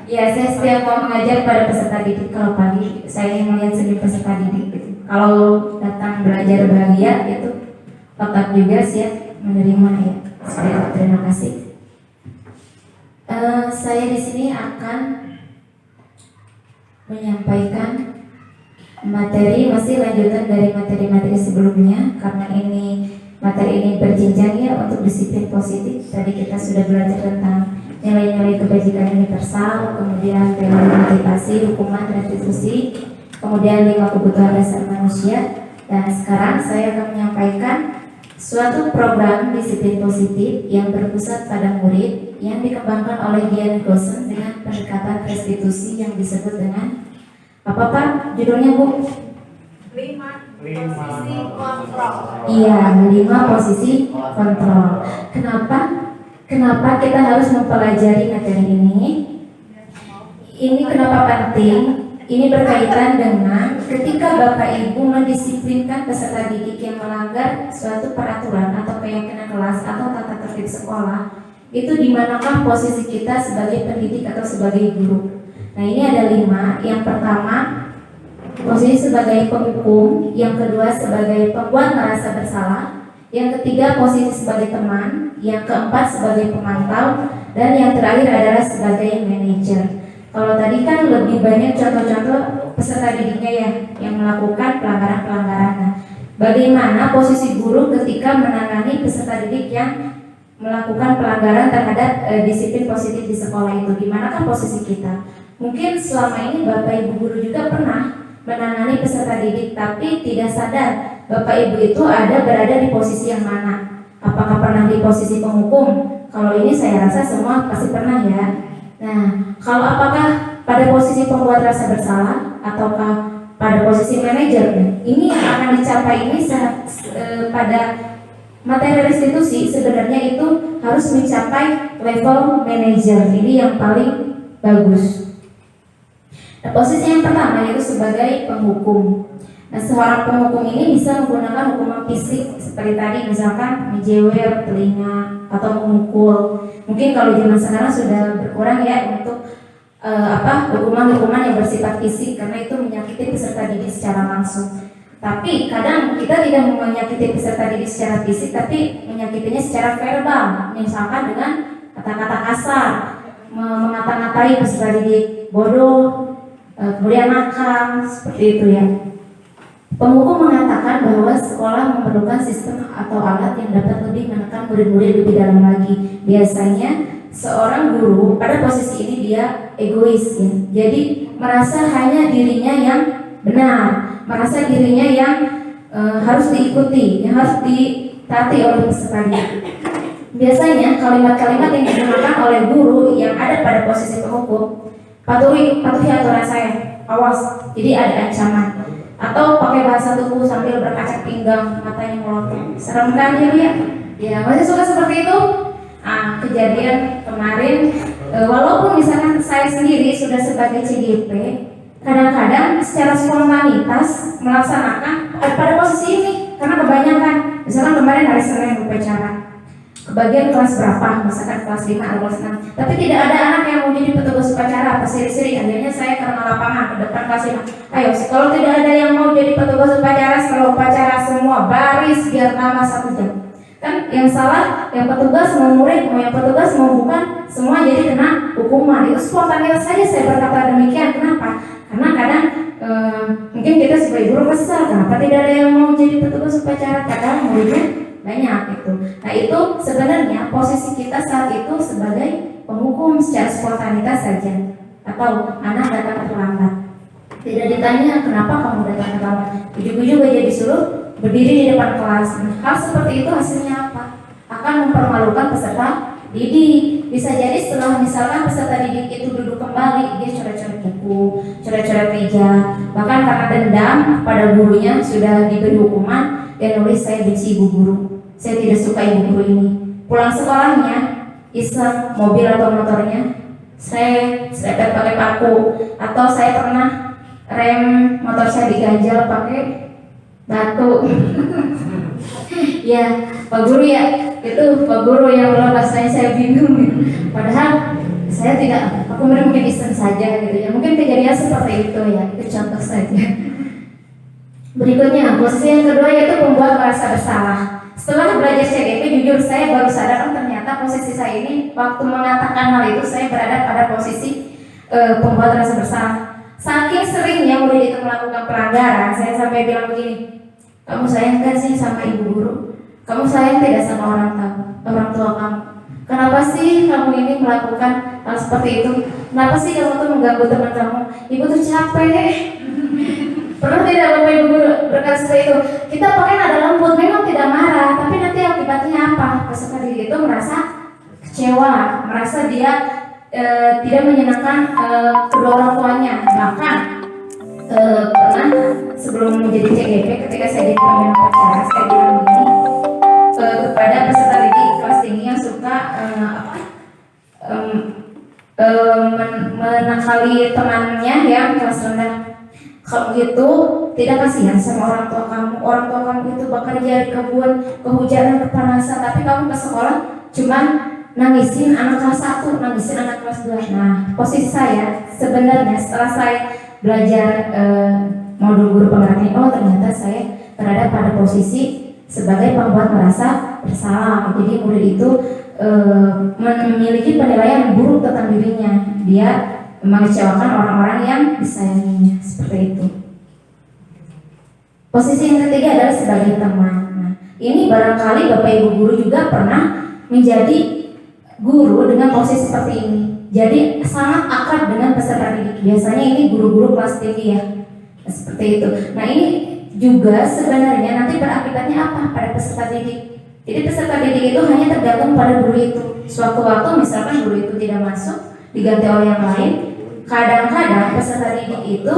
Ya, saya setiap mau mengajar pada peserta didik. Kalau pagi saya ingin melihat senyum peserta didik gitu. Kalau datang belajar bahagia itu otak juga siap menerima ya. Terima kasih. Saya di sini akan menyampaikan materi masih lanjutan dari materi-materi sebelumnya karena materi ini berjenjang ya untuk disiplin positif. Tadi kita sudah belajar tentang nilai-nilai kebajikan universal, kemudian teori motivasi, hukuman, restitusi, kemudian 5 kebutuhan dasar manusia. Dan sekarang saya akan menyampaikan suatu program disiplin positif yang berpusat pada murid yang dikembangkan oleh Dian Gosen dengan pendekatan restitusi yang disebut dengan apa Pak? Judulnya Bu? 5 posisi kontrol. Iya, 5 posisi kontrol. Kenapa kita harus mempelajari materi ini? Ini kenapa penting? Ini berkaitan dengan ketika Bapak Ibu mendisiplinkan peserta didik yang melanggar suatu peraturan atau keyakinan kelas atau tata tertib sekolah, itu di manakah posisi kita sebagai pendidik atau sebagai guru? Nah, ini ada 5. Yang pertama, posisi sebagai penghukum. Yang kedua, sebagai pembuat merasa bersalah. Yang ketiga, posisi sebagai teman. Yang keempat, sebagai pemantau. Dan yang terakhir adalah sebagai manajer. Kalau tadi kan lebih banyak contoh-contoh peserta didiknya ya yang melakukan pelanggaran-pelanggaran. Nah, bagaimana posisi guru ketika menangani peserta didik yang melakukan pelanggaran terhadap disiplin positif di sekolah itu? Gimana kan posisi kita? Mungkin selama ini Bapak Ibu guru juga pernah menangani peserta didik, tapi tidak sadar Bapak Ibu itu berada di posisi yang mana. Apakah pernah di posisi penghukum? Kalau ini saya rasa semua pasti pernah ya. Nah, kalau apakah pada posisi pembuat rasa bersalah ataukah pada posisi manajer? Ini yang akan dicapai ini pada materi restitusi sebenarnya itu harus mencapai level manajer. Ini yang paling bagus. Nah, posisi yang pertama yaitu sebagai penghukum. Nah, seorang penghukum ini bisa menggunakan hukuman fisik seperti tadi, misalkan menjewer telinga atau memukul. Mungkin kalau zaman sekarang sudah berkurang ya untuk hukuman-hukuman yang bersifat fisik karena itu menyakiti peserta didik secara langsung. Tapi kadang kita tidak menyakiti peserta didik secara fisik, tapi menyakitinya secara verbal, misalkan dengan kata-kata kasar, mengata-ngatai peserta didik bodoh, kemudian nakal, seperti itu ya. Penghukum mengatakan bahwa sekolah memerlukan sistem atau alat yang dapat lebih menekan murid-murid lebih dalam lagi. Biasanya seorang guru pada posisi ini dia egois ya. Jadi merasa hanya dirinya yang benar, merasa dirinya yang harus diikuti, yang harus ditaati oleh peserta didik. Biasanya kalimat-kalimat yang digunakan oleh guru yang ada pada posisi penghukum, patuhi aturan saya, awas, jadi ada ancaman. Atau pakai bahasa tubuh sambil berkaca pinggang, matanya melotot. Serem kan ya? Ya, masih suka seperti itu? Kejadian kemarin, walaupun misalkan saya sendiri sudah sebagai CGP, kadang-kadang secara spontanitas melaksanakan pada posisi ini, karena kebanyakan, misalkan kemarin hari Senin upacara, kebagian kelas berapa, misalkan kelas 5 atau kelas 6, tapi tidak ada anak yang mau jadi petugas upacara, siri-siri. Akhirnya saya karena lapangan ke depan kelas 5, ayo kalau tidak ada yang mau jadi petugas upacara, setelah upacara semua baris biar nama 1 jam. Kan yang salah yang petugas mau murid, mau yang petugas mau bukan, semua jadi kena hukuman. Itu spontanitas saja saya berkata demikian. Kenapa? Karena kadang mungkin kita sebagai guru kesal, kenapa tidak ada yang mau jadi petugas upacara, kadang muridnya banyak itu. Nah itu sebenarnya posisi kita saat itu sebagai penghukum secara spontanitas saja. Atau anak datang terlambat, tidak ditanya kenapa kamu datang terlambat, ujung-ujung aja disuruh berdiri di depan kelas. Hal seperti itu hasilnya apa? Akan mempermalukan peserta didik. Bisa jadi setelah misalkan peserta didik itu duduk kembali, dia coret-coret buku, coret-coret meja, bahkan karena dendam pada gurunya sudah diberi hukuman, dia nulis saya benci ibu guru, saya tidak suka ibu guru ini. Pulang sekolahnya iseng mobil atau motornya saya serempet pakai paku, atau saya pernah rem motor saya diganjal pakai batu. Ya Pak Guru ya, itu Pak Guru yang bahasanya saya bingung. Padahal saya tidak, aku mungkin iseng saja gitu ya. Mungkin kejadian seperti itu ya, itu contoh saja. Berikutnya posisi yang kedua yaitu membuat merasa bersalah. Setelah belajar CGP, jujur saya baru sadar ternyata posisi saya ini waktu mengatakan hal itu saya berada pada posisi pembuat rasa bersalah. Saking seringnya murid itu melakukan pelanggaran, saya sampai bilang begini, kamu sayang kan sih sama ibu guru? Kamu sayang tidak sama orang tua kamu? Kenapa sih kamu ini melakukan hal seperti itu? Kenapa sih kamu tuh mengganggu teman kamu? Ibu tuh capek. Pernah tidak Bapak Ibu guru berkata seperti itu? Kita pakai nada lembut, memang tidak marah, tapi nanti akibatnya apa? Peserta didik itu merasa kecewa, merasa dia tidak menyenangkan kedua orang tuanya. Bahkan pernah sebelum menjadi CGP, ketika saya di pemilihan upacara, saya bilang begini kepada peserta didik kelas tinggi yang suka menakali temannya yang kelas rendah. Kalau gitu tidak kasihan sama orang tua kamu. Orang tua kamu itu bekerja di kebun, kehujanan, kepanasan, tapi kamu ke sekolah cuman nangisin anak kelas 1, nangisin anak kelas 2. Nah, posisi saya sebenarnya setelah saya belajar modul guru penggerak ini, oh ternyata saya berada pada posisi sebagai pembuat merasa bersalah. Jadi murid itu memiliki penilaian buruk tentang dirinya. Dia mengecewakan orang-orang yang disayanginya, seperti itu. Posisi yang ketiga adalah sebagai teman. Nah, ini barangkali Bapak Ibu guru juga pernah menjadi guru dengan posisi seperti ini. Jadi sangat akrab dengan peserta didik. Biasanya ini guru-guru kelas tinggi ya, seperti itu. Nah ini juga sebenarnya nanti berakibatnya apa pada peserta didik. Jadi peserta didik itu hanya tergantung pada guru itu. Suatu waktu misalkan guru itu tidak masuk, diganti oleh yang lain. Kadang-kadang peserta didik itu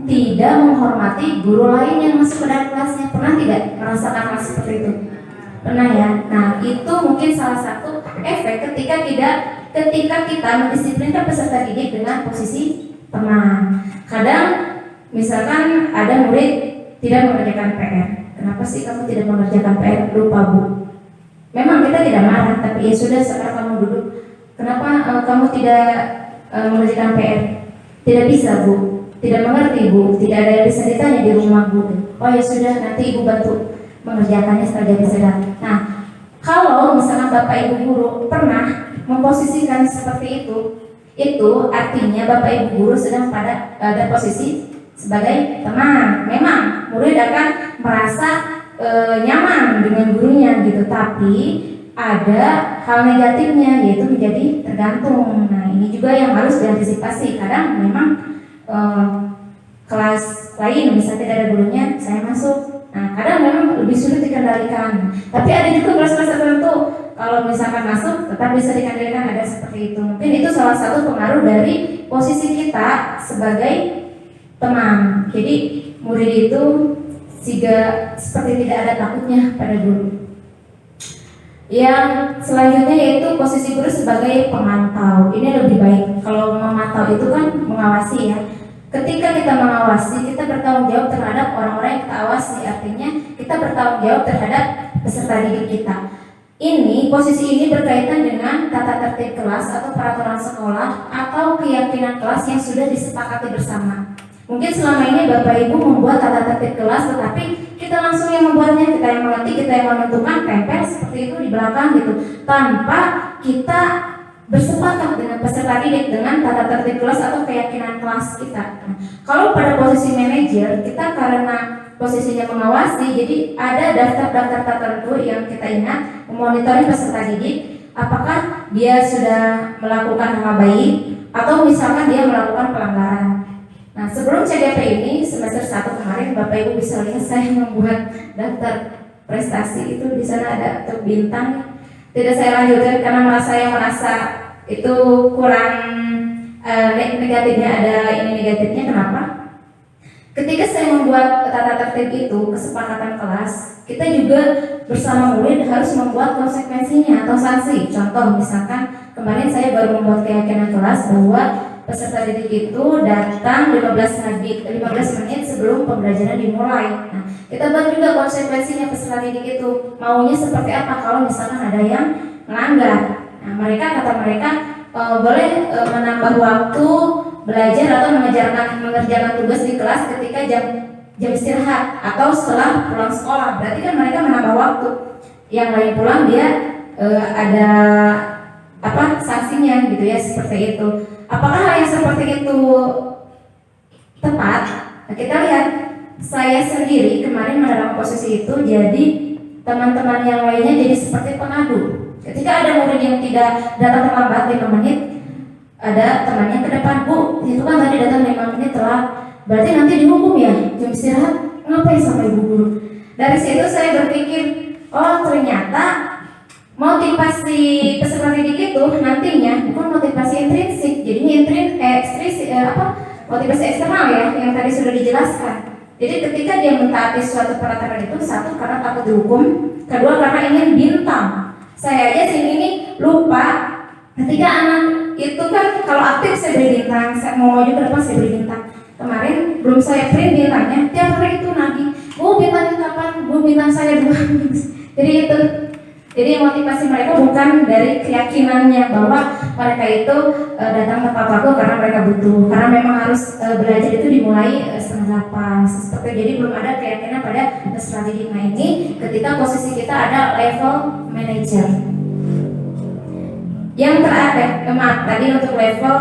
tidak menghormati guru lain yang masuk ke dalam kelasnya. Pernah tidak merasakan hal seperti itu? Pernah ya. Nah itu mungkin salah satu efek ketika kita mendisiplinkan peserta didik dengan posisi teman. Kadang misalkan ada murid tidak mengerjakan PR. Kenapa sih kamu tidak mengerjakan PR? Lupa bu. Memang kita tidak marah, tapi ya sudah sekarang kamu duduk. Kenapa kamu tidak mengerjakan PR? Tidak bisa bu, tidak mengerti bu, tidak ada yang bisa ditanya di rumah bu. Oh ya sudah, nanti ibu bantu mengerjakannya setelah jadi sedang. Nah, kalau misalkan Bapak Ibu guru pernah memposisikan seperti itu artinya Bapak Ibu guru sedang pada posisi sebagai teman. Memang murid akan merasa nyaman dengan gurunya gitu, tapi ada hal negatifnya yaitu menjadi tergantung. Nah ini juga yang harus diantisipasi. Kadang memang kelas lain, misalnya tidak ada gurunya, saya masuk. Nah, kadang memang lebih sulit dikendalikan. Tapi ada juga kelas-kelas tertentu, kalau misalkan masuk tetap bisa dikendalikan, ada seperti itu. Mungkin itu salah satu pengaruh dari posisi kita sebagai teman. Jadi murid itu seperti tidak ada takutnya pada guru. Yang selanjutnya yaitu posisi guru sebagai pemantau. Ini lebih baik. Kalau memantau itu kan mengawasi ya. Ketika kita mengawasi, kita bertanggung jawab terhadap orang-orang yang kita awasi. Artinya kita bertanggung jawab terhadap peserta didik kita. Posisi ini berkaitan dengan tata tertib kelas atau peraturan sekolah atau keyakinan kelas yang sudah disepakati bersama. Mungkin selama ini Bapak Ibu membuat tata tertib kelas, tetapi kita langsung yang membuatnya, kita yang mengerti, kita yang menentukan, tempel seperti itu di belakang gitu, tanpa kita bersepakat dengan peserta didik dengan tata tertib kelas atau keyakinan kelas kita. Kalau pada posisi manajer, kita karena posisinya mengawasi, jadi ada daftar-daftar tertentu yang kita ingat memonitoring peserta didik, apakah dia sudah melakukan hal baik atau misalkan dia melakukan pelanggaran. Nah, sebelum CDP ini semester 1 kemarin Bapak Ibu bisa lihat saya membuat daftar prestasi itu, di sana ada bintang. Tidak saya lanjutkan karena merasa itu kurang negatifnya, ada ini negatifnya. Kenapa? Ketika saya membuat tata tertib itu, kesepakatan kelas, kita juga bersama murid harus membuat konsekuensinya atau sanksi. Contoh misalkan kemarin saya baru membuat keyakinan kelas bahwa peserta didik itu datang 15 menit sebelum pembelajaran dimulai. Nah, kita buat juga konsekuensinya peserta didik itu maunya seperti apa kalau misalkan ada yang melanggar. Nah, kata mereka boleh menambah waktu belajar atau mengerjakan tugas di kelas ketika jam istirahat atau setelah pulang sekolah. Berarti kan mereka menambah waktu. Yang lain pulang dia ada sanksinya gitu ya, seperti itu. Apakah hal yang seperti itu tepat? Nah, kita lihat, saya sendiri kemarin menerima posisi itu, jadi teman-teman yang lainnya jadi seperti pengadu. Ketika ada murid yang tidak datang terlambat 5 menit, ada temannya ke depan, "Bu, itu kan tadi datang 5 menit telat, berarti nanti dihukum ya, jam istirahat ngapain sama ibu guru?" Dari situ saya berpikir, oh ternyata motivasi peserta didik itu nantinya bukan motivasi intrinsik, jadinya motivasi eksternal ya, yang tadi sudah dijelaskan. Jadi ketika dia mentaati suatu peraturan itu, satu karena takut dihukum, kedua karena ingin bintang. Saya aja sini ini lupa ketika anak itu kan kalau aktif saya beri bintang, saya mau maju ke depan saya beri bintang. Kemarin belum saya print bintangnya, tiap hari itu nagih, "Bu, bintangnya kapan? Bu, bintang saya 2." Jadi motivasi mereka bukan dari keyakinannya bahwa mereka itu datang tepat waktu karena mereka butuh, karena memang harus belajar itu dimulai 7:30 seperti. Jadi belum ada keyakinan pada peserta didik. Nah, ini ketika posisi kita ada level manager. Yang terakhir, tadi untuk level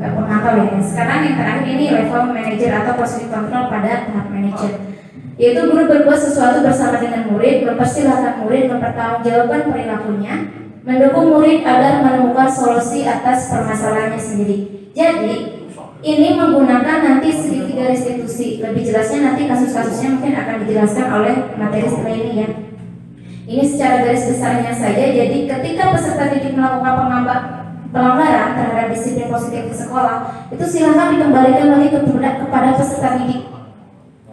pemantau ya. Sekarang yang terakhir ini level manager atau posisi kontrol pada tahap manager. Yaitu guru berbuat sesuatu bersama dengan murid, mempersilahkan murid mempertanggungjawabkan perilakunya, mendukung murid agar menemukan solusi atas permasalahannya sendiri. Jadi ini menggunakan nanti sedikit dari institusi, lebih jelasnya nanti kasus-kasusnya mungkin akan dijelaskan oleh materi setelah ini ya. Ini secara garis besarnya saja. Jadi ketika peserta didik melakukan pelanggaran terhadap disiplin positif di sekolah, itu silakan dikembalikan lagi kepada peserta didik.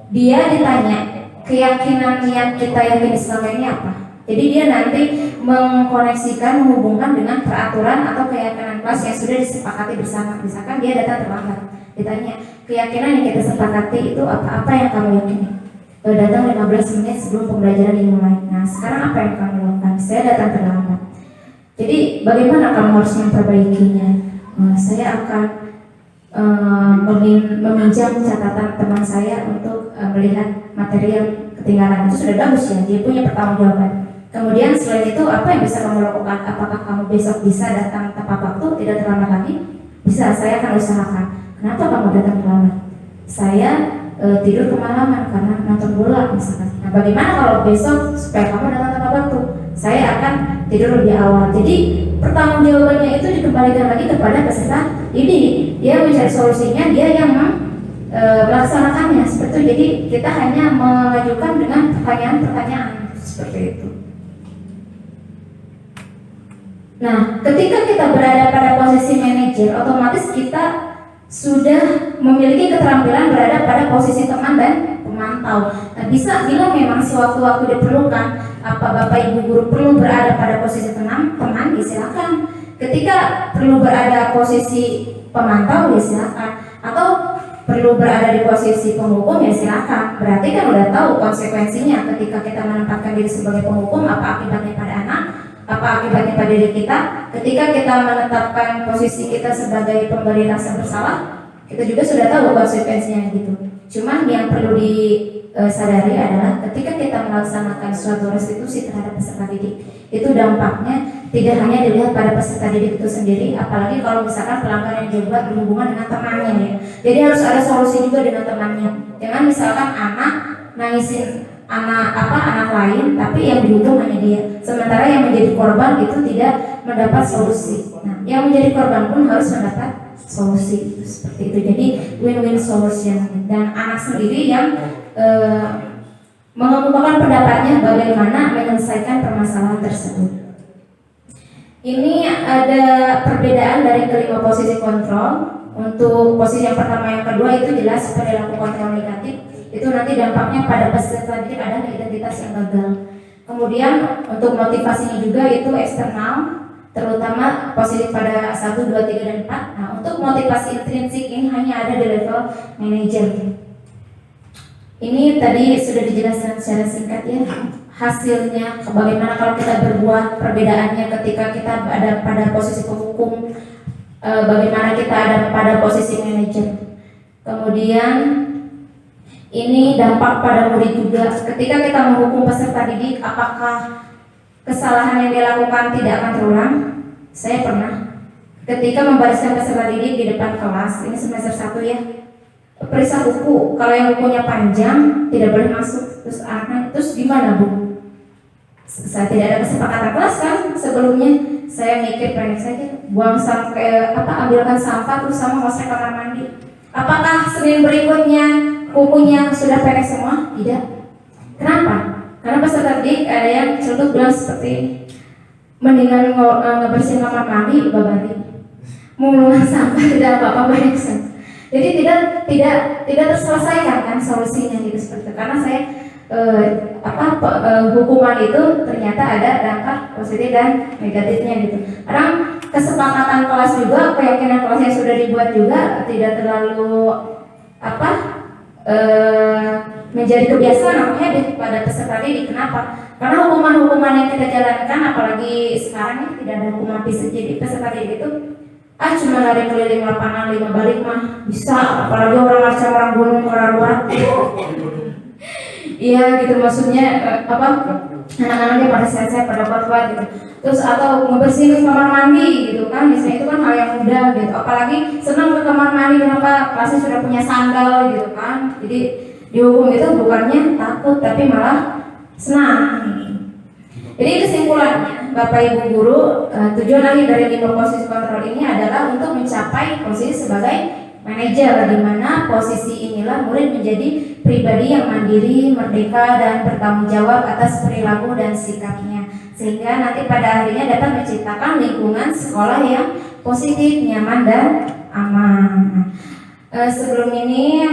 Dia ditanya keyakinan niat kita yang selama ini apa. Jadi dia nanti mengkoneksikan, menghubungkan dengan peraturan atau keyakinan kelas yang sudah disepakati bersama. Misalkan dia datang terlambat, ditanya keyakinan yang kita sepakati itu apa yang kamu yakini? Datang 15 menit sebelum pembelajaran dimulai. Nah, sekarang apa yang kamu lakukan? Saya datang terlambat. Jadi bagaimana kamu harus memperbaikinya? Saya akan meminjam catatan teman saya untuk melihat materi yang ketinggalan. Itu sudah bagus ya, dia punya pertanggungjawaban. Kemudian selain itu apa yang bisa kamu lakukan? Apakah kamu besok bisa datang tepat waktu, tidak terlambat lagi? Bisa, saya akan usahakan. Kenapa kamu datang terlambat? Saya tidur kemalaman karena nonton bola misalkan. Nah, bagaimana kalau besok supaya kamu datang tepat waktu? Saya akan tidur lebih awal. Jadi pertanggungjawabannya itu dikembalikan lagi kepada peserta didik. Dia mencari solusinya, dia yang melaksanakannya seperti itu. Jadi kita hanya mengajukan dengan pertanyaan-pertanyaan seperti itu. Nah, ketika kita berada pada posisi manajer, otomatis kita sudah memiliki keterampilan berada pada posisi teman dan pemantau. Nah, bisa bila memang sewaktu-waktu diperlukan, apa Bapak Ibu guru perlu berada pada posisi teman, ya silakan. Ketika perlu berada posisi pemantau, ya silakan. Atau perlu berada di posisi penghukum, ya silakan. Berarti kan udah tahu konsekuensinya ketika kita menempatkan diri sebagai penghukum, apa akibatnya pada anak, apa akibatnya pada diri kita. Ketika kita menetapkan posisi kita sebagai pemberi rasa bersalah, kita juga sudah tahu konsekuensinya gitu. Cuman yang perlu disadari adalah ketika kita melaksanakan suatu restitusi terhadap peserta didik, itu dampaknya tidak hanya dilihat pada peserta didik itu sendiri, apalagi kalau misalkan pelanggaran yang dibuat berhubungan dengan temannya ya. Jadi harus ada solusi juga dengan temannya. Jangan misalkan anak nangisin anak lain, tapi yang dihukum hanya dia. Sementara yang menjadi korban itu tidak mendapat solusi. Nah, yang menjadi korban pun harus mendapat solusi seperti itu. Jadi win-win solution. Dan anak sendiri yang mengemukakan pendapatnya bagaimana menyelesaikan permasalahan tersebut. Ini ada perbedaan dari kelima posisi kontrol. Untuk posisi yang pertama, yang kedua itu jelas perilaku kontrol negatif. Itu nanti dampaknya pada peserta didik adalah identitas yang gagal. Kemudian untuk motivasinya juga itu eksternal, terutama positif pada 1, 2, 3, dan 4. Nah, untuk motivasi intrinsik ini hanya ada di level manajer. Ini tadi sudah dijelaskan secara singkat ya, hasilnya bagaimana kalau kita berbuat, perbedaannya ketika kita ada pada posisi penghukum, bagaimana kita ada pada posisi manajer. Kemudian ini dampak pada murid juga. Ketika kita menghukum peserta didik, apakah kesalahan yang dilakukan tidak akan terulang? Saya pernah ketika membariskan peserta didik di depan kelas, ini semester 1 ya, periksa buku, kalau yang bukunya panjang tidak boleh masuk. Terus anaknya, terus gimana Bu? Saya tidak ada kesepakatan kelas kan sebelumnya. Saya mikir pendek saja, buang sampai ambilkan sampah terus sama masuk kamar mandi. Apakah Senin berikutnya bukunya sudah pendek semua? Tidak. Kenapa? Karena peserta didik ada yang contoh bilang seperti ini, mendingan ngebersihin kamar mandi babadi, mengulungan sampah tidak apa-apa banyak saja. Jadi tidak terselesaikan kan solusinya gitu seperti itu. Karena saya hukuman itu ternyata ada dampak positif dan negatifnya gitu. Kadang kesepakatan kelas juga, keyakinan kelas yang sudah dibuat juga tidak terlalu menjadi kebiasaan namanya pada peserta didik. Kenapa? Karena hukuman-hukuman yang kita jalankan, apalagi sekarang ini tidak ada hukuman fisik, jadi peserta didik itu cuma lari keliling lapangan 5 balik mah bisa, apalagi orang macam orang gunung orang luar. Iya gitu, maksudnya anak-anaknya pada sehat-sehat, pada kuat-kuat gitu. Terus atau ngebersihin kamar mandi gitu kan, misalnya itu kan hal yang mudah gitu. Apalagi senang ke kamar mandi, kenapa? Kelasnya sudah punya sandal gitu kan. Jadi dihukum itu bukannya takut tapi malah senang. Jadi kesimpulannya, Bapak Ibu guru, tujuan akhir dari 5 posisi kontrol ini adalah untuk mencapai posisi sebagai manajer, di mana posisi inilah murid menjadi pribadi yang mandiri, merdeka, dan bertanggung jawab atas perilaku dan sikapnya, sehingga nanti pada akhirnya dapat menciptakan lingkungan sekolah yang positif, nyaman, dan aman. Sebelum ini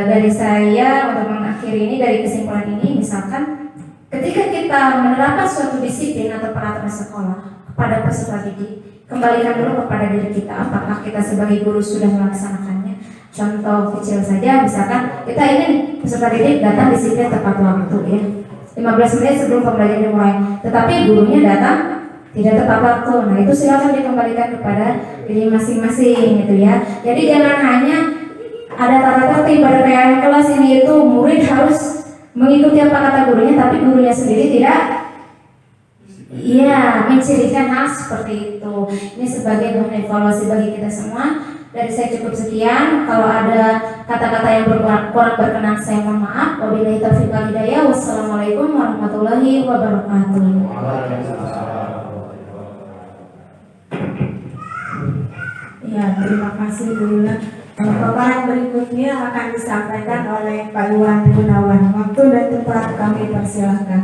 dari saya untuk mengakhiri ini, dari kesimpulan ini, misalkan ketika kita menerapkan suatu disiplin atau peraturan sekolah kepada peserta didik, kembalikan dulu kepada diri kita, apakah kita sebagai guru sudah melaksanakannya. Contoh kecil saja, misalkan kita ingin peserta didik datang disiplin tepat waktu ya, 15 menit sebelum pembelajaran dimulai, tetapi gurunya datang tidak tepat waktu. Nah itu silakan dikembalikan kepada diri masing-masing gitu ya. Jadi jangan hanya ada tata tertib pada PAN kelas ini, itu murid harus mengikuti apa kata gurunya, tapi gurunya sendiri tidak mencirikan hal seperti itu. Ini sebagai bahan evaluasi bagi kita semua. Dari saya cukup sekian. Kalau ada kata-kata yang kurang berkenan, saya mohon maaf. Wabillahi taufiq wal hidayah. Wassalamualaikum warahmatullahi wabarakatuh. Ya, terima kasih Bu Lula. Paparan berikutnya akan disampaikan oleh Pak Iwan Gunawan. Waktu dan tempat kami persilahkan.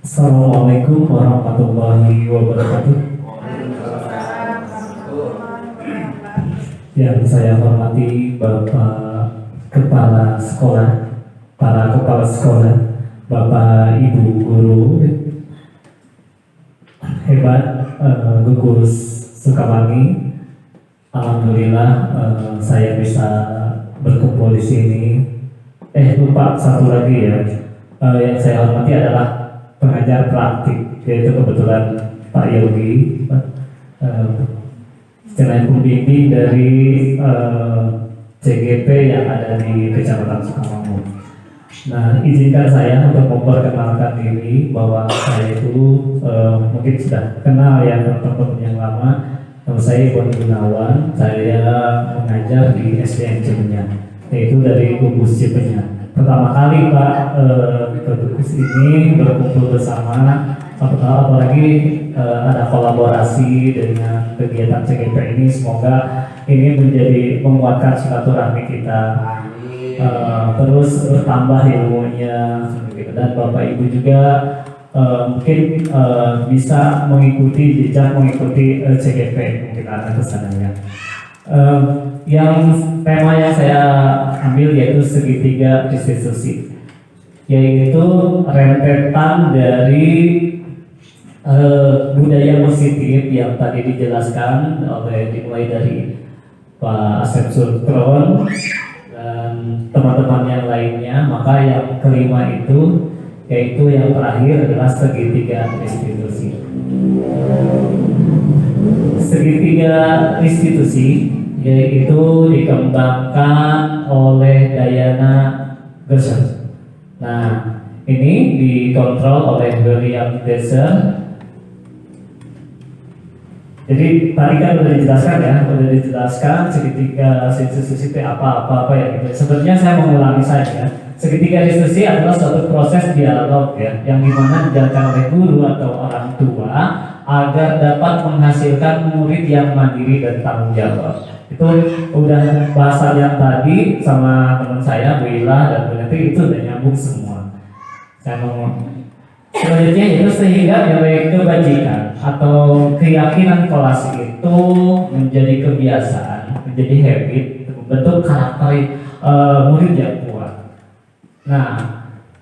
Assalamualaikum warahmatullahi wabarakatuh. Yang saya hormati Bapak Kepala Sekolah, para Kepala Sekolah, Bapak Ibu Guru hebat, Bu Guru Sukawangi. Alhamdulillah saya bisa berkumpul di sini. Lupa satu lagi ya. Yang saya hormati adalah pengajar praktik, yaitu kebetulan Pak Yogi, selain pembimbing dari CGP yang ada di Kecamatan Sukamangun. Nah, izinkan saya untuk memperkenalkan diri bahwa saya itu mungkin sudah kenal ya teman-teman yang lama. Nama saya Iwan Gunawan, saya mengajar di SDN Cimenyan, yaitu dari gugus Cimenyan. Pertama kali Pak gugus ini berkumpul bersama, apalagi ada kolaborasi dengan kegiatan CGP ini. Semoga ini menjadi menguatkan silaturahmi kita, terus bertambah ilmunya, dan Bapak Ibu juga mungkin bisa mengikuti jejak, mengikuti CGP, mungkin ada kesananya. Yang tema yang saya ambil yaitu segitiga restitusi, yaitu rentetan dari budaya positif yang tadi dijelaskan dimulai dari Pak Asep Sultron dan teman-teman yang lainnya. Maka yang kelima itu, yaitu yang terakhir adalah segitiga restitusi. Segitiga restitusi yaitu dikembangkan oleh Diana Gerson. Nah, ini dikontrol oleh William Desser. Jadi tadi kan sudah dijelaskan segitiga restitusi itu apa ya gitu. Sebenarnya saya mengulangi saja. Segitiga restitusi adalah suatu proses dialog ya, yang dimana dijalankan oleh guru atau orang tua agar dapat menghasilkan murid yang mandiri dan tanggung jawab. Itu udah bahasa yang tadi sama teman saya Bu Ila dan Bu Neti, itu udah nyambung semua. Saya ngomong selanjutnya itu sehingga nilai kebajikan atau keyakinan kelas itu menjadi kebiasaan, menjadi habit, membentuk karakter murid yang kuat. Nah,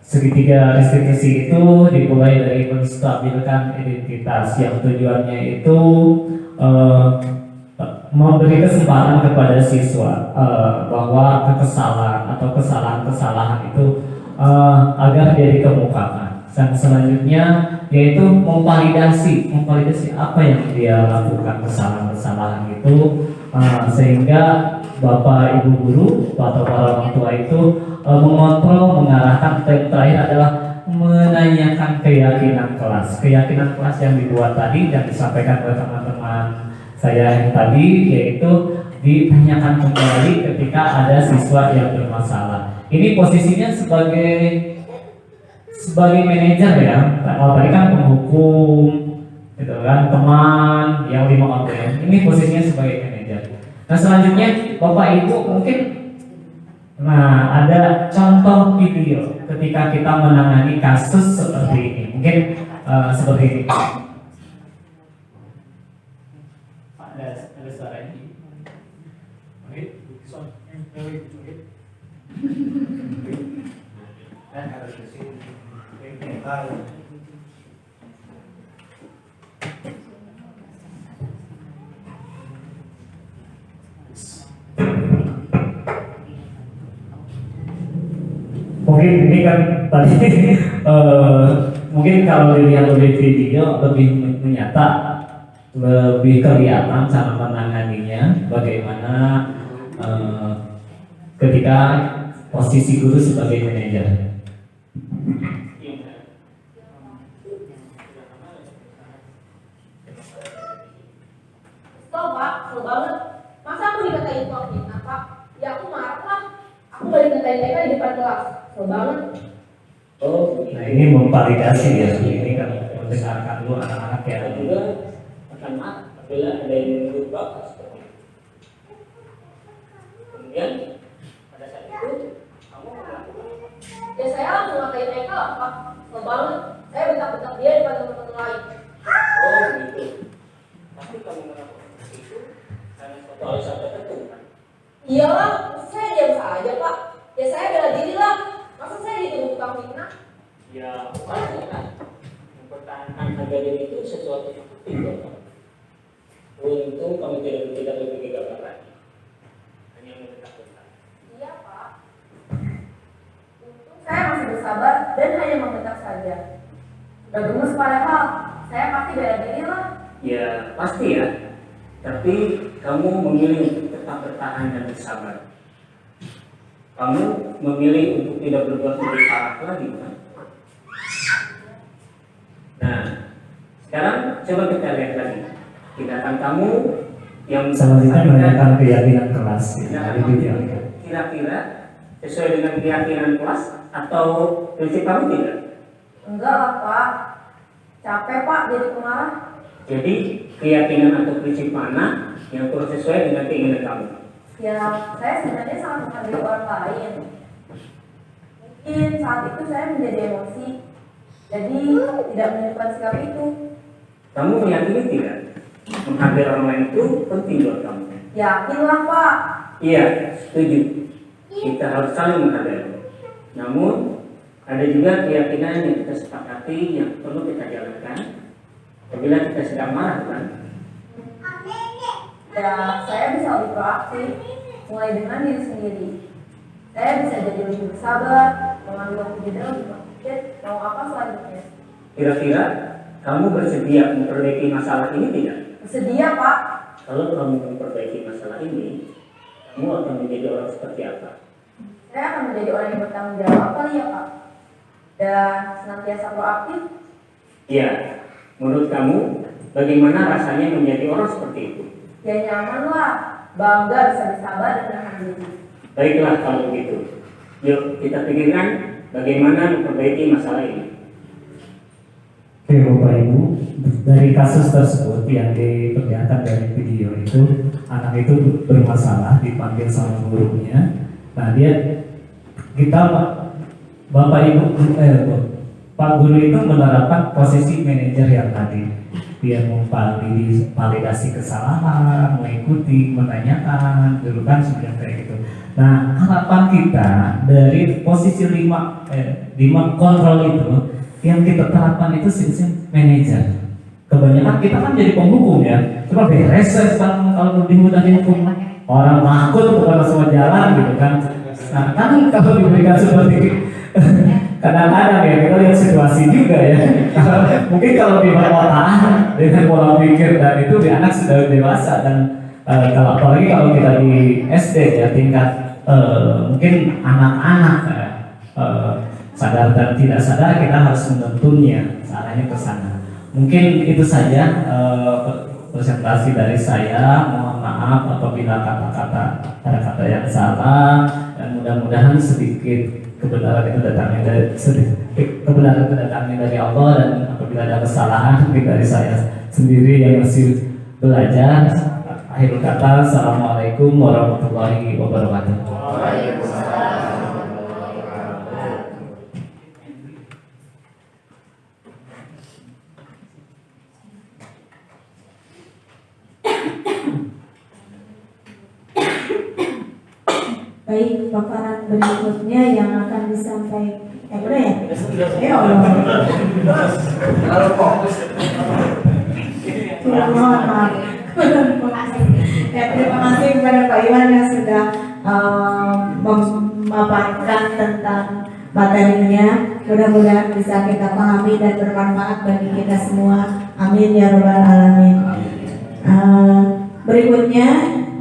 segitiga restitusi itu dimulai dari menstabilkan identitas yang tujuannya itu memberi kesempatan kepada siswa bahwa kekesalan atau kesalahan-kesalahan itu agar dia dikemukakan. Dan selanjutnya yaitu memvalidasi apa yang dia lakukan, kesalahan-kesalahan itu, sehingga Bapak Ibu guru atau para orang tua itu mengontrol, mengarahkan. Yang terakhir adalah menanyakan keyakinan kelas yang dibuat tadi, yang disampaikan oleh teman-teman saya yang tadi, yaitu ditanyakan kembali ketika ada siswa yang bermasalah. Ini posisinya sebagai manajer ya. Kalau tadi kan penghukum, gitu kan, teman yang 5 orang. Ini posisinya sebagai manajer. Nah, selanjutnya Bapak Ibu mungkin, ada contoh video ketika kita menangani kasus seperti ini. Mungkin seperti ini. Ada suara ini. Mungkin ini kan tadi mungkin kalau dilihat oleh video lebih menyata, lebih kelihatan cara menanganinya, bagaimana ketika posisi guru sebagai manajer. Stop Pak, kesel banget. Masa aku dikatain kok apa? Ya aku marah lah. Aku balik ngatain mereka di depan kelas. Kesel banget. Oh, nah ini memvalidasi ya, ini kan mendengarkan dulu anak-anak yang juga akan maaf apabila ada yang menyebut bapak seperti itu. Kemudian pada saat itu kamu melakukan Ya saya langsung ngatain mereka lah Pak. Kesel banget. Saya bentak-bentak dia di depan teman-teman lain. oh gitu. Tapi kamu melakukan seperti itu karena suatu alasan tertentu kan? Iyalah, masa saya diam saja Pak. Ya saya bela diri lah. Masa saya dituduh tukang fitnah? Ya bukannya kan mempertahankan harga diri itu sesuatu yang penting buat kamu. Untung kamu tidak lebih gegabah lagi. Hanya membentak-bentak. Iya Pak. Untung saya masih bersabar dan hanya membentak saja. Udah gemes padahal. Saya pasti bela diri lah. Ya pasti ya. Tapi kamu memilih untuk tetap bertahan dan bersabar. Kamu memilih untuk tidak berbuat lebih parah lagi kan? Nah, sekarang coba kita lihat lagi tindakan kamu yang selanjutnya menanyakan keyakinan kelas. Ya, itu dia. kira-kira sesuai dengan keyakinan kelas atau prinsip kamu tidak? Enggak lah Pak. Capek Pak jadi pemarah. Jadi keyakinan atau prinsip mana yang kurang sesuai dengan keinginan kamu? Ya saya sebenarnya sangat menghargai orang lain. Mungkin saat itu saya menjadi emosi. Jadi tidak menunjukkan sikap itu. Kamu meyakini tidak menghargai orang lain itu penting buat kamu? Yakinlah Pak. Iya, setuju. Kita harus saling menghargai. Namun ada juga keyakinan yang kita sepakati yang perlu kita jalankan apabila kita sedang marah kan? Ya saya bisa lebih proaktif. Mulai dengan diri sendiri. Saya bisa jadi lebih bersabar, mengambil waktu jeda lebih berpikir mau apa selanjutnya. Kira-kira kamu bersedia memperbaiki masalah ini tidak? Bersedia Pak. Kalau kamu memperbaiki masalah ini, kamu akan menjadi orang seperti apa? Saya akan menjadi orang yang bertanggung jawab kali ya Pak. Dan senantiasa proaktif. Iya, menurut kamu bagaimana rasanya menjadi orang seperti itu? Ya nyaman lah. Bangga bisa bersabar dan menahan diri. Baiklah kalau begitu. Yuk kita pikirkan bagaimana memperbaiki masalah ini. Oke Bapak Ibu, dari kasus tersebut yang diperlihatkan dari video itu, anak itu bermasalah dipanggil sama gurunya. Nah kita Bapak Ibu, Pak Guru itu menerapkan posisi manajer yang tadi. Dia memvalidasi kesalahan, mengikuti, menanyakan, dulu kan sudah kayak gitu. Nah harapan kita dari posisi 5 kontrol itu yang kita terapkan itu sistem manajer. Kebanyakan kita kan jadi penghukum ya, cuma beres sekarang kalau dihukum dihukum orang takut bukan semua jalan gitu kan. Nah kan kalau diberikan seperti kadang-kadang ya kita lihat situasi juga ya. Mungkin kalau di perkotaan dengan pola pikir dan itu di anak sudah dewasa dan kalau apalagi kalau kita di SD ya tingkat mungkin anak-anak sadar dan tidak sadar kita harus menuntunnya arahnya ke sana. Mungkin itu saja presentasi dari saya. Mohon maaf apabila kata-kata yang salah dan mudah-mudahan sedikit kebenaran itu datangnya dari Allah dan apabila ada kesalahan mungkin dari saya sendiri yang masih belajar. Akhir kata, assalamualaikum warahmatullahi wabarakatuh. Baik, paparan berikutnya yang akan disampaikan. Udah ya? Ya Allah. Ya, mohon maaf. Ya, terima kasih kepada Pak Iwan yang sudah memaparkan tentang materinya. Mudah-mudahan bisa kita pahami dan bermanfaat bagi kita semua. Amin ya robbal alamin. Berikutnya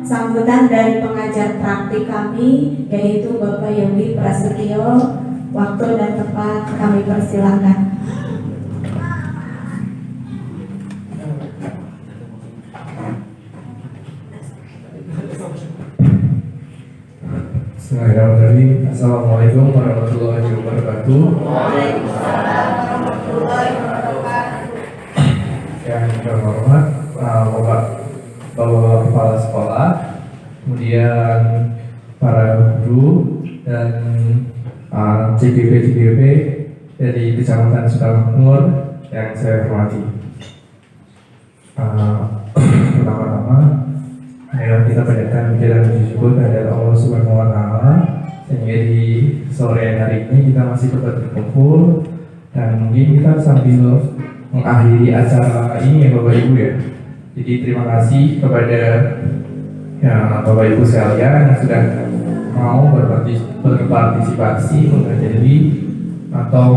sambutan dari pengajar praktik kami yaitu Bapak Yogi Prasetyo. Waktu dan tempat kami persilakan. Bismillahirrahmanirrahim. Assalamualaikum warahmatullahi wabarakatuh. Waalaikumsalam. Yang terhormat Bapak Kepala Sekolah, kemudian para guru dan CGP dari Kecamatan Sukamakmur yang saya hormati. Pertama-tama, marilah kita panjatkan puji dan puji syukur kehadirat Allah Subhanahu wa Ta'ala, sehingga di sore hari ini kita masih dapat berkumpul, dan mungkin kita sambil mengakhiri acara ini ya Bapak Ibu ya. Jadi terima kasih kepada Bapak Ibu sekalian yang sudah mau berpartisipasi, menghadiri atau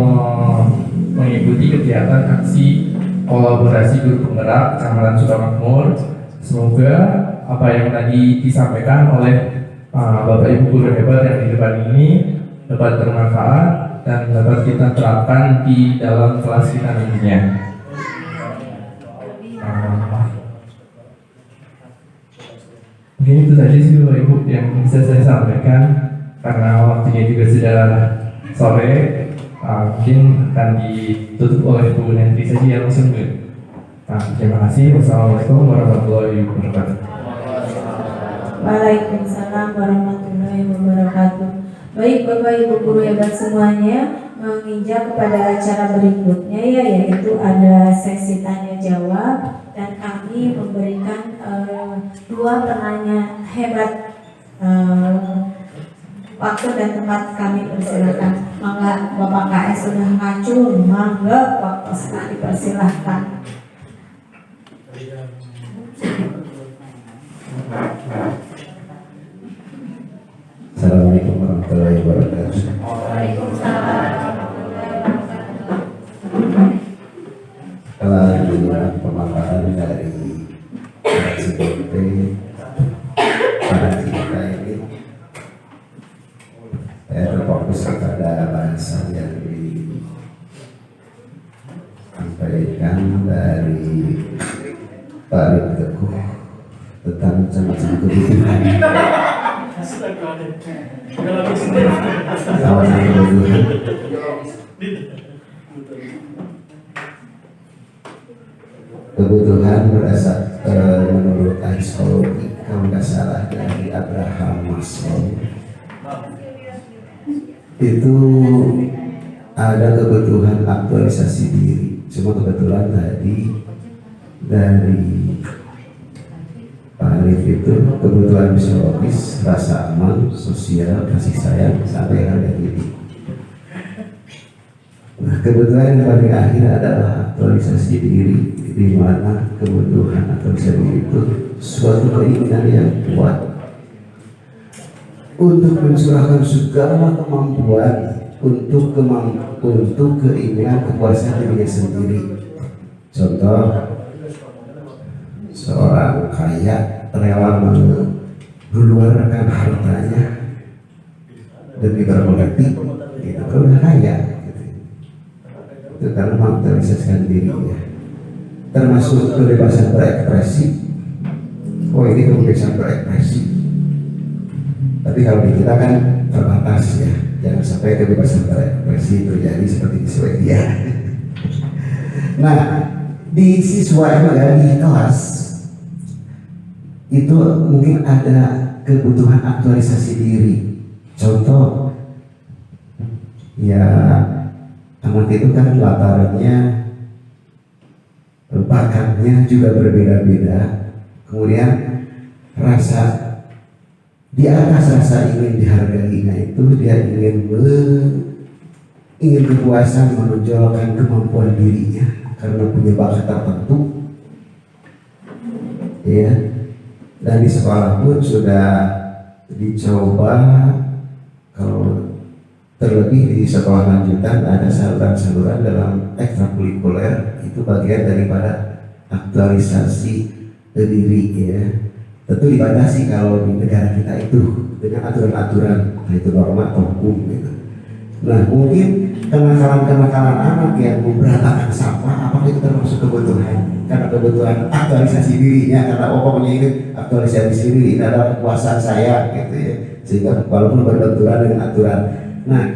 mengikuti kegiatan aksi kolaborasi guru penggerak Kecamatan Sukamakmur. Semoga apa yang tadi disampaikan oleh Bapak Ibu guru hebat yang di depan ini dapat bermanfaat dan dapat kita terapkan di dalam kelas kita nantinya. Mungkin itu saja sih Bapak Ibu yang bisa saya sampaikan, karena waktunya juga sudah sore. Mungkin akan ditutup oleh Bu Nentri saja yang langsung. Terima kasih. Wassalamualaikum warahmatullahi wabarakatuh. Waalaikumsalam warahmatullahi wabarakatuh. Baik Bapak Ibu guru hebat semuanya, menginjak kepada acara berikutnya ya, yaitu ada sesi tanya jawab, dan kami memberikan dua penanya hebat. Waktu dan tempat kami persilahkan. Mangga Bapak KS sudah ngacung, mangga waktu sekali dipersilahkan. Assalamualaikum warahmatullahi wabarakatuh. Alhamdulillah, pemaparan dari CGP pada kita ini terfokus kepada bahasan yang disampaikan dari Pak Rik Teguh tentang macam-macam kebutuhan. Kawasan kebutuhan. Kebutuhan berdasar menurut Aristoteles, kalau nggak salah dari Abraham Maslow, itu ada kebutuhan aktualisasi diri. Cuma kebetulan tadi dari Pak Arif itu kebutuhan psikologis, rasa aman, sosial, kasih sayang, sampai harga diri. Nah, kebutuhan yang paling akhir adalah aktualisasi diri, di mana kebutuhan aktualisasi diri itu suatu keinginan yang kuat untuk mencurahkan segala kemampuan untuk keinginan kepuasan dirinya sendiri. Contoh, seorang kaya rela mengeluarkan hartanya demi berpolitik, gitu. Kalau kaya, gitu. Itu karena mengaktualisasikan dirinya. Termasuk kebebasan berekspresi. Oh, ini kebebasan berekspresi. Tapi kalau di kita kan terbatas ya. Jangan sampai kebebasan berekspresi terjadi seperti di Swedia. Nah, di siswa di kelas itu mungkin ada kebutuhan aktualisasi diri. Contoh, ya anak itu kan latarnya, bakatnya juga berbeda-beda. Kemudian rasa di atas rasa ingin dihargainya itu dia ingin kepuasan, menonjolkan kemampuan dirinya karena punya bakat tertentu, ya. Dan di sekolah pun sudah dicoba, kalau terlebih di sekolah lanjutan ada saluran-saluran dalam ekstrakurikuler, itu bagian daripada aktualisasi diri, ya. Tentu dibatasi kalau di negara kita itu dengan aturan-aturan, itu norma atau hukum, gitu. Nah, mungkin kenakalan-kenakalan anak yang memberantakan sampah, apakah itu termasuk kebutuhan? Karena kebutuhan aktualisasi dirinya, karena pokoknya ini aktualisasi diri, ini adalah kekuasaan saya, gitu ya. Sehingga walaupun berbenturan dengan aturan. Nah,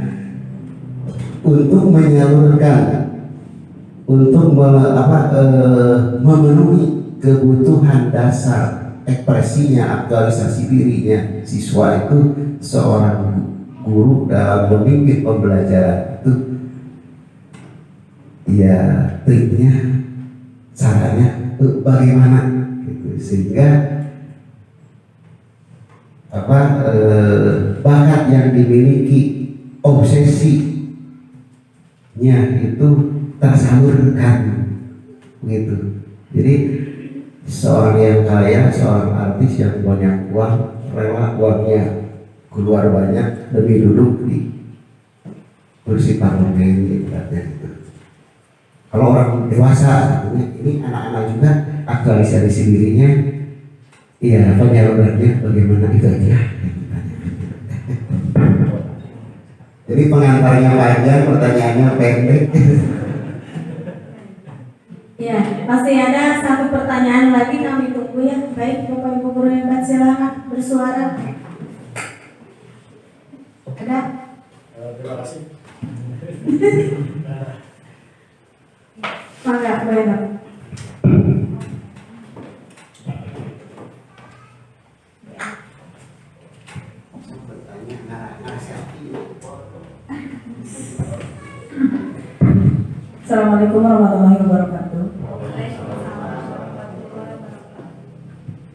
untuk menyalurkan untuk memenuhi kebutuhan dasar ekspresinya, aktualisasi dirinya. Siswa itu seorang guru dalam memimpin pembelajaran itu ya triknya, caranya bagaimana gitu. Sehingga bakat yang dimiliki, obsesinya itu tersalurkan gitu. Jadi seorang yang kaya, seorang artis yang banyak uang, rela uangnya keluar banyak demi duduk di kursi parlemen gitu. Kalau orang dewasa, ini anak-anak juga aktualisasi dirinya, iya penyalurannya bagaimana itu aja. Jadi pengantarnya panjang, pertanyaannya pendek. Ya, pasti ada satu pertanyaan lagi kami tunggu ya. Baik, Bapak Ibu guru yang hebat, silakan bersuara. Ada? Terima kasih. Mangga, boleh. Assalamualaikum warahmatullahi wabarakatuh.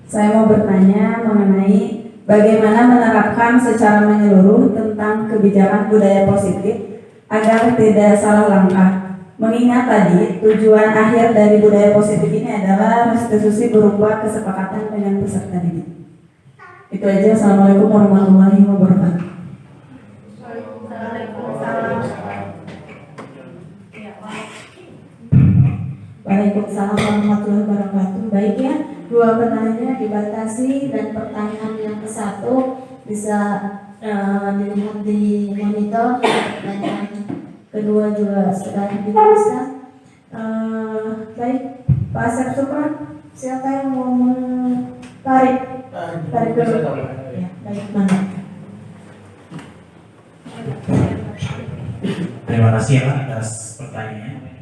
Saya mau bertanya mengenai bagaimana menerapkan secara menyeluruh tentang kebijakan budaya positif agar tidak salah langkah. Mengingat tadi tujuan akhir dari budaya positif ini adalah restitusi berupa kesepakatan dengan peserta didik. Itu aja. Assalamualaikum warahmatullahi wabarakatuh. Waalaikumsalam warahmatullahi wabarakatuh. Baik ya, dua penanya dibatasi dan pertanyaan yang ke satu bisa dilihat di monitor, dan yang kedua juga sudah dituliskan. Baik, Pak Asep Supran, siapa yang mau tarik dulu? Ya, baik, mana? Terima kasih ya Pak atas pertanyaannya.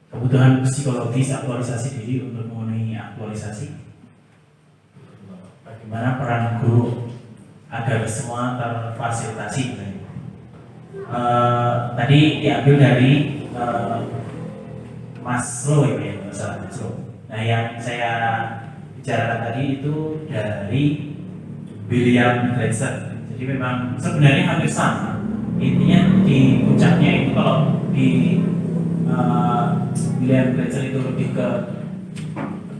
Kebutuhan psikologis aktualisasi diri untuk memenuhi aktualisasi. Bagaimana peran guru agar semua terfasilitasi? Tadi diambil dari Maslow ya, masalah Maslow. Nah, yang saya bicarakan tadi itu dari William Glasser. Jadi memang sebenarnya hampir sama. Intinya di puncaknya itu kalau di William Glasser itu lebih ke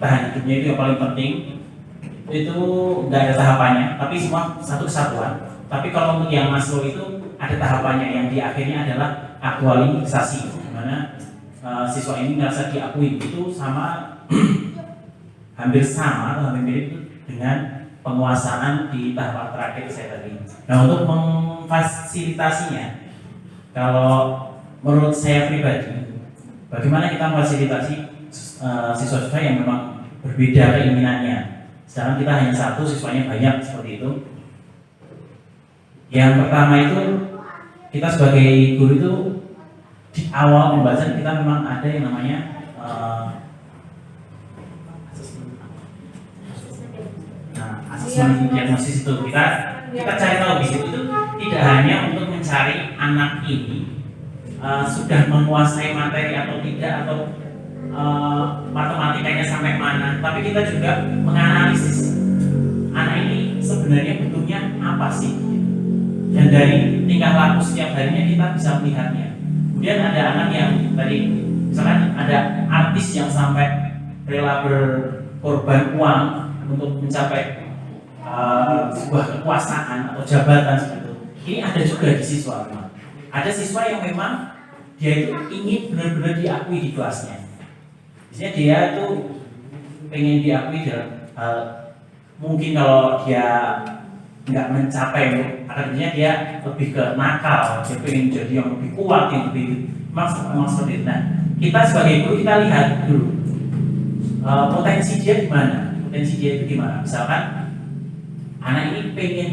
tahan hidupnya itu yang paling penting. Itu nggak ada tahapannya, tapi semua satu kesatuan. Tapi kalau untuk yang Maslow itu ada tahapannya, yang di akhirnya adalah aktualisasi, di mana siswa ini merasa diakui. Itu sama hampir sama atau hampir mirip dengan penguasaan di tahapan terakhir saya tadi. Nah, untuk memfasilitasinya, kalau menurut saya pribadi, bagaimana kita memfasilitasi siswa-siswa yang memang berbeda keinginannya. Sedangkan kita hanya satu, siswanya banyak seperti itu. Yang pertama itu, kita sebagai guru itu di awal pembahasan kita memang ada yang namanya asesmen diagnosis itu. Kita cari tahu di situ itu tidak hanya untuk mencari anak ini sudah menguasai materi atau tidak, atau matematikanya sampai mana, tapi kita juga menganalisis anak ini sebenarnya butuhnya apa sih, dan dari tingkah laku setiap harinya kita bisa melihatnya. Kemudian ada anak yang tadi misalkan ada artis yang sampai rela berkorban uang untuk mencapai sebuah kekuasaan atau jabatan seperti itu. Ini ada juga di siswa memang. Ada siswa yang memang dia itu ingin benar-benar diakui di kelasnya. Biasanya dia itu pengen diakui dalam mungkin kalau dia nggak mencapai akhirnya dia lebih ke nakal, dia pengen jadi yang lebih kuat, yang lebih memang seperti itu. Nah, kita sebagai guru kita lihat dulu potensi dia di mana, potensi dia itu di mana. Misalkan anak ini pengen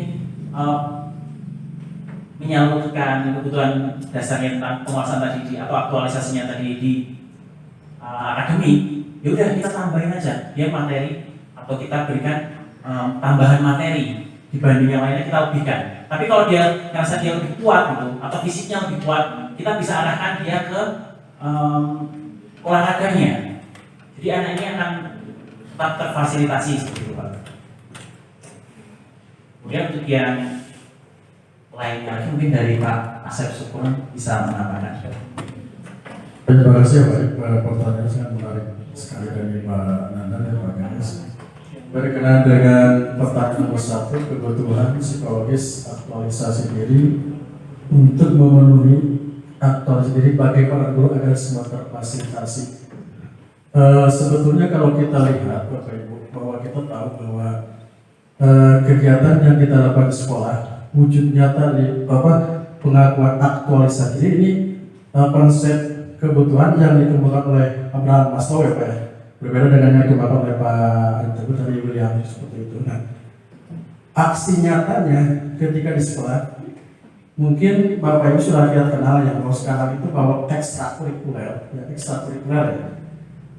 menyalurkan kebutuhan dasarnya tentang penguasaan tadi atau aktualisasinya tadi di akademik, ya udah kita tambahin aja dia materi atau kita berikan tambahan materi dibanding yang lainnya kita lebihkan. Tapi kalau dia ngerasa dia lebih kuat gitu atau fisiknya lebih kuat, kita bisa arahkan dia ke olahraganya. Jadi anak ini akan tetap terfasilitasi seperti itu Pak. Kemudian untuk yang lainnya lagi mungkin dari Pak Asep Syukur bisa menambahkan. Terima kasih Pak, pertanyaan sangat menarik sekali dari Pak Nanda dan Pak Ganes. Berkenaan dengan pertanyaan nomor 1, kebutuhan psikologis aktualisasi diri untuk memenuhi aktualisasi diri bagi para guru agar semua terfasilitasi. Sebetulnya kalau kita lihat Bapak Ibu bahwa kita tahu bahwa kegiatan yang kita lakukan di sekolah wujud nyata di pengakuan aktualisasi diri ini konsep kebutuhan yang dikembangkan oleh Abraham Maslow ya Pak ya. Berbeda dengan yang dikembangkan oleh Pak Arif dari William seperti itu. Nah, aksi nyatanya ketika di sekolah mungkin Bapak Ibu sudah lihat kenal yang kalau sekarang itu bahwa ekstrakurikuler ya,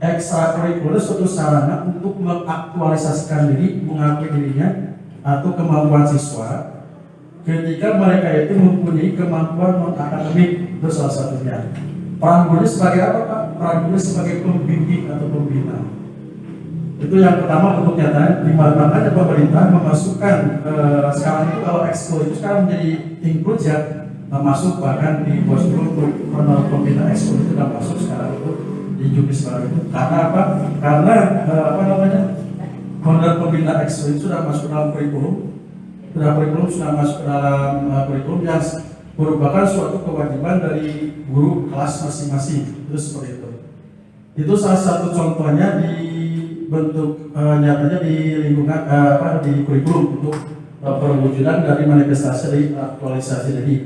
ekstrakurikuler suatu sarana untuk mengaktualisasikan diri, mengakui dirinya atau kemampuan siswa ketika mereka itu mempunyai kemampuan non-akademik. Itu salah satunya. Peran guru sebagai apa Pak? Peran guru sebagai pembimbing atau pembina. Itu yang pertama untuk nyata. Makanya pemerintah memasukkan sekarang itu kalau ekskul itu sekarang menjadi inklusif ya, masuk bahkan di bos untuk pembina ekskul itu sudah masuk sekarang itu di juknis baru itu. Karena apa? Karena honor pembina ekskul itu sudah masuk dalam kurikulum. Sudah masuk ke dalam kurikulum yang merupakan suatu kewajiban dari guru kelas masing-masing. Itu seperti itu. Itu salah satu contohnya di bentuk nyatanya di lingkungan di kurikulum untuk perwujudan dari manifestasi dari aktualisasi tadi.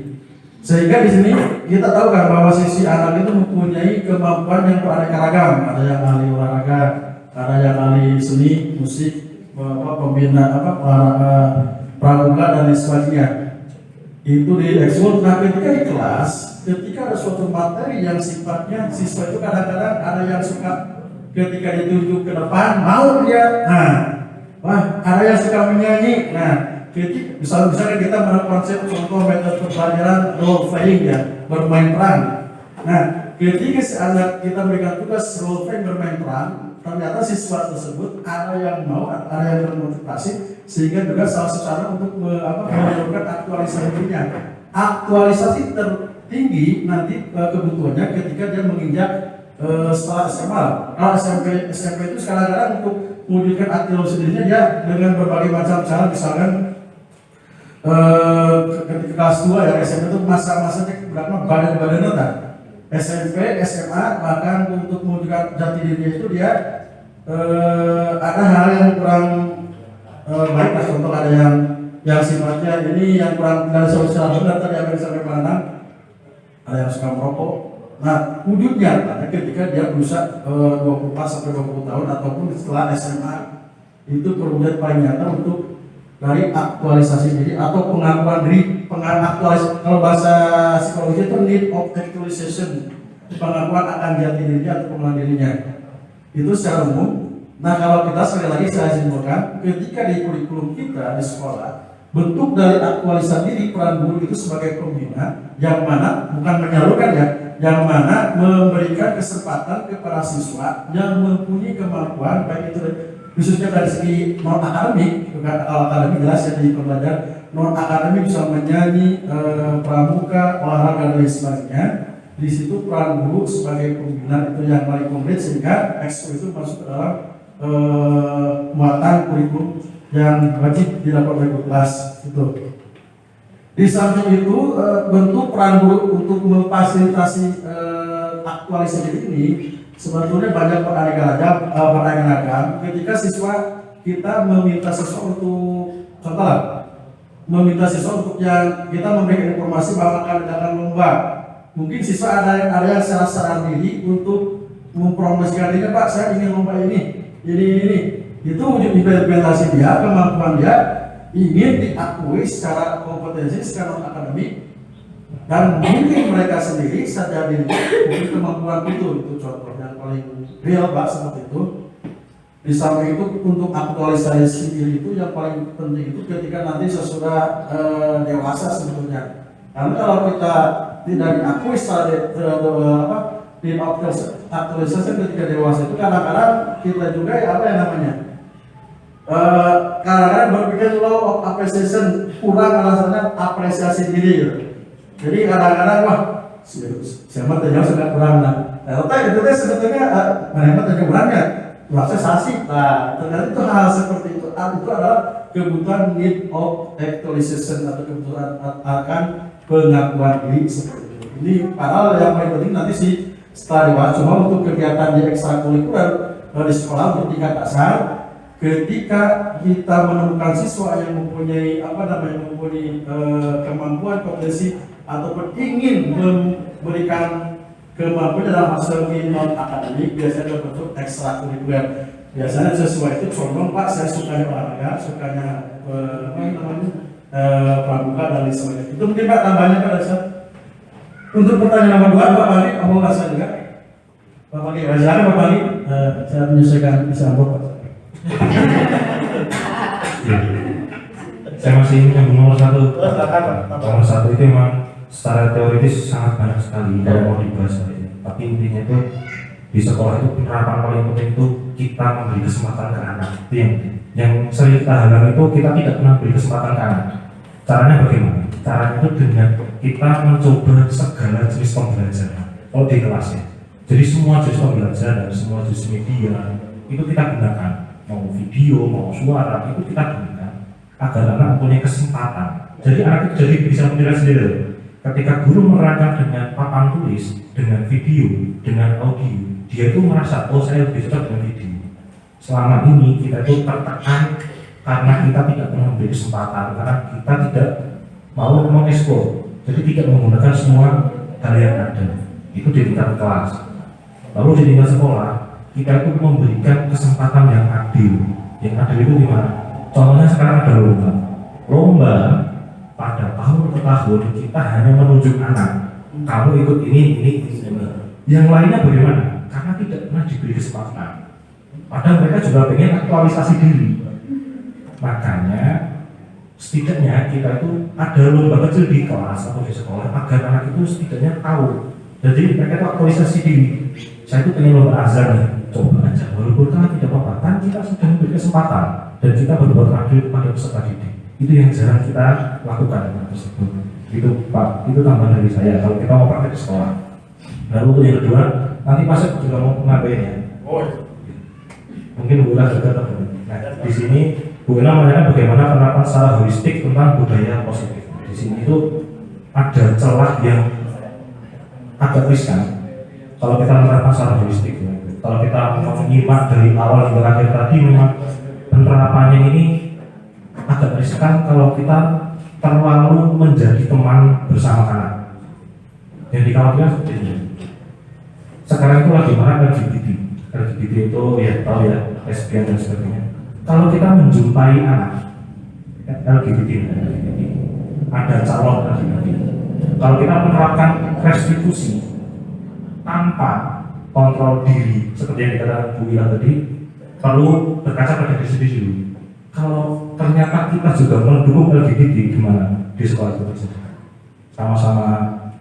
Sehingga di sini kita tahu kan bahwa sisi anak itu mempunyai kemampuan yang beraneka ragam. Ada yang ahli olahraga, ada yang ahli seni, musik, pembina pramuka dan lain sebagainya. Itu di ekskul. Nah, ketika di kelas, ketika ada suatu materi yang sifatnya siswa itu kadang-kadang ada yang suka ketika ditunjuk ke depan mau dia, ada yang suka menyanyi. Nah, misalnya kita berkonsep contoh metode pembelajaran role playing ya, bermain peran. Nah, ketika si anak kita berikan tugas role playing bermain peran, ternyata siswa tersebut ada yang mau, ada yang termotivasi, sehingga juga salah satu cara untuk menyalurkan aktualisasi dirinya. Aktualisasi tertinggi nanti kebutuhannya ketika dia menginjak setelah SMA. Kalau SMP itu kadang-kadang untuk mewujudkan aktualisasi dirinya dia dengan berbagai macam cara, misalkan ketika kelas 2 ya SMP itu masa-masanya berapa badan-badan kan. SMP, SMA bahkan untuk mewujudkan jati dirinya itu dia ada hal yang kurang baik lah. Contoh ada yang sifatnya ini yang kurang dari sosial benar tadi yang sampai pandang, ada yang suka merokok. Nah, wujudnya ketika dia berusaha 24 sampai 20 tahun ataupun setelah SMA itu perwujudan paling nyata untuk dari aktualisasi diri atau pengakuan diri, aktualisasi. Kalau bahasa psikologi itu need of actualization, pengakuan akan jati dirinya atau pengenalan dirinya. Itu secara umum. Nah, kalau kita sekali lagi saya simpulkan, ketika di kurikulum kita di sekolah, bentuk dari aktualisasi diri peran guru itu sebagai pembina, yang mana bukan menyalurkan ya, yang mana memberikan kesempatan kepada siswa yang mempunyai kemampuan baik itu khususnya dari segi non akademik. Kalau akademik jelas ya di pembelajaran, non akademik bisa menyanyi, pramuka, olahraga dan lain sebagainya. Di situ peran guru sebagai pembina itu yang paling konkret, sehingga ekskul itu masuk ke dalam muatan kurikulum yang wajib dilakukan oleh kelas itu. Di samping itu bentuk peran guru untuk memfasilitasi aktualisasi ini sebetulnya banyak beraneka ragam. Ketika siswa kita meminta siswa untuk contoh meminta siswa untuk yang kita memberikan informasi bahwa akan adakan lomba. Mungkin siswa ada yang secara diri untuk mempromosikan dirinya, Pak saya ingin lomba ini. Itu wujud implementasi dia, kemampuan dia ingin diakui secara kompetensi, secara akademik, dan mungkin mereka sendiri sadar diri mungkin kemampuan itu contoh yang paling real Pak seperti itu. Di samping itu untuk aktualisasi diri itu yang paling penting itu ketika nanti sesudah dewasa sebetulnya. Karena kalau kita tidak diakui secara aktualisasi ketika dewasa itu kadang-kadang kita juga apa yang namanya kadang-kadang berpikir law of appreciation, kurang alasannya apresiasi diri gitu. Jadi kadang-kadang wah siapa terjauh sudah kurang nah itu sebetulnya mereka terjauh kurangnya prosesasi. Nah, ternyata itu hal seperti itu adalah kebutuhan need of actualization atau kebutuhan akan pengakuan diri seperti itu. Ini padahal yang paling penting nanti sih setelah dewasa, cuma untuk kegiatan di ekstrakurikuler di sekolah untuk tingkat dasar, ketika kita menemukan siswa yang mempunyai kemampuan kompetensi ataupun ingin memberikan kemampuan dalam hasil non akademik biasanya berbentuk ekstrakurikuler. Biasanya sesuai itu contoh Pak, saya sukanya olahraga, sukanya pramuka dan lain sebagainya. Itu mungkin Pak tambahnya pada saat. Untuk pertanyaan nomor 2 Pak Bali, apa rasa juga? Pak Bali, silakan Pak Bali. Saya menyesuaikan bisa Pak. Saya masih ingin nomor 1. Nomor 1 itu memang secara teoritis sangat banyak sekali kalau mau dibahas. Tapi intinya itu di sekolah itu penerapan paling penting itu kita memberi kesempatan ke anak. Itu yang sering kita halang itu kita tidak pernah beri kesempatan ke anak. Caranya bagaimana? Caranya itu dengan kita mencoba segala jenis pembelajaran. Kalau di kelas ya. Jadi semua jenis pembelajaran, semua jenis media itu kita gunakan. Mau video, mau suara itu kita gunakan agar anak mempunyai kesempatan. Jadi anak itu jadi bisa menilai sendiri. Ketika guru merancang dengan papan tulis, dengan video, dengan audio, dia itu merasa, oh saya lebih cocok dengan video. Selama ini kita itu tertekan karena kita tidak pernah memberi kesempatan, karena kita tidak mau mengeksplor, jadi tidak menggunakan semua hal yang ada. Itu di tingkat kelas. Lalu di tingkat sekolah, kita itu memberikan kesempatan yang adil. Yang adil itu gimana? Contohnya sekarang ada lomba. Pada tahun ke tahun kita hanya menunjuk anak, kamu ikut ini. Yang lainnya bagaimana? Karena tidak pernah diberi kesempatan. Padahal mereka juga pengen aktualisasi diri. Makanya setidaknya kita itu ada lomba kecil di kelas atau di sekolah agar anak itu setidaknya tahu. Jadi mereka itu aktualisasi diri. Saya itu pengen lomba azan nih, coba aja. Walaupun kan tidak apa-apa, kan kita sudah memberi kesempatan dan kita berbuat adil pada peserta didik. Itu yang jarang kita lakukan tersebut. Itu Pak, itu tambahan dari saya. Kalau kita mau praktek di sekolah. Lalu untuk yang kedua, nanti Pak juga mau nambahin ya. Mungkin Bu Ella juga terhubung. Nah, di sini Bu Ella menanyakan bagaimana penerapan secara holistik tentang budaya positif. Di sini itu ada celah yang agak riskan. Kalau kita menerapkan secara holistik, kalau kita menyimak dari awal hingga akhir tadi, memang penerapannya ini agak riskan kalau kita terlalu menjadi teman bersama anak. Yang dikhawatirkan seperti ini. Sekarang itu lagi marah LGBT itu ya tahu ya, lesbian dan sebagainya. Kalau kita menjumpai anak LGBT, ada calon LGBT. Kalau kita menerapkan restitusi tanpa kontrol diri, seperti yang dikatakan Bu Ila tadi, perlu berkaca pada diri sendiri dulu. Kalau ternyata kita juga mendukung LGBT, gimana di sekolah itu? Sama-sama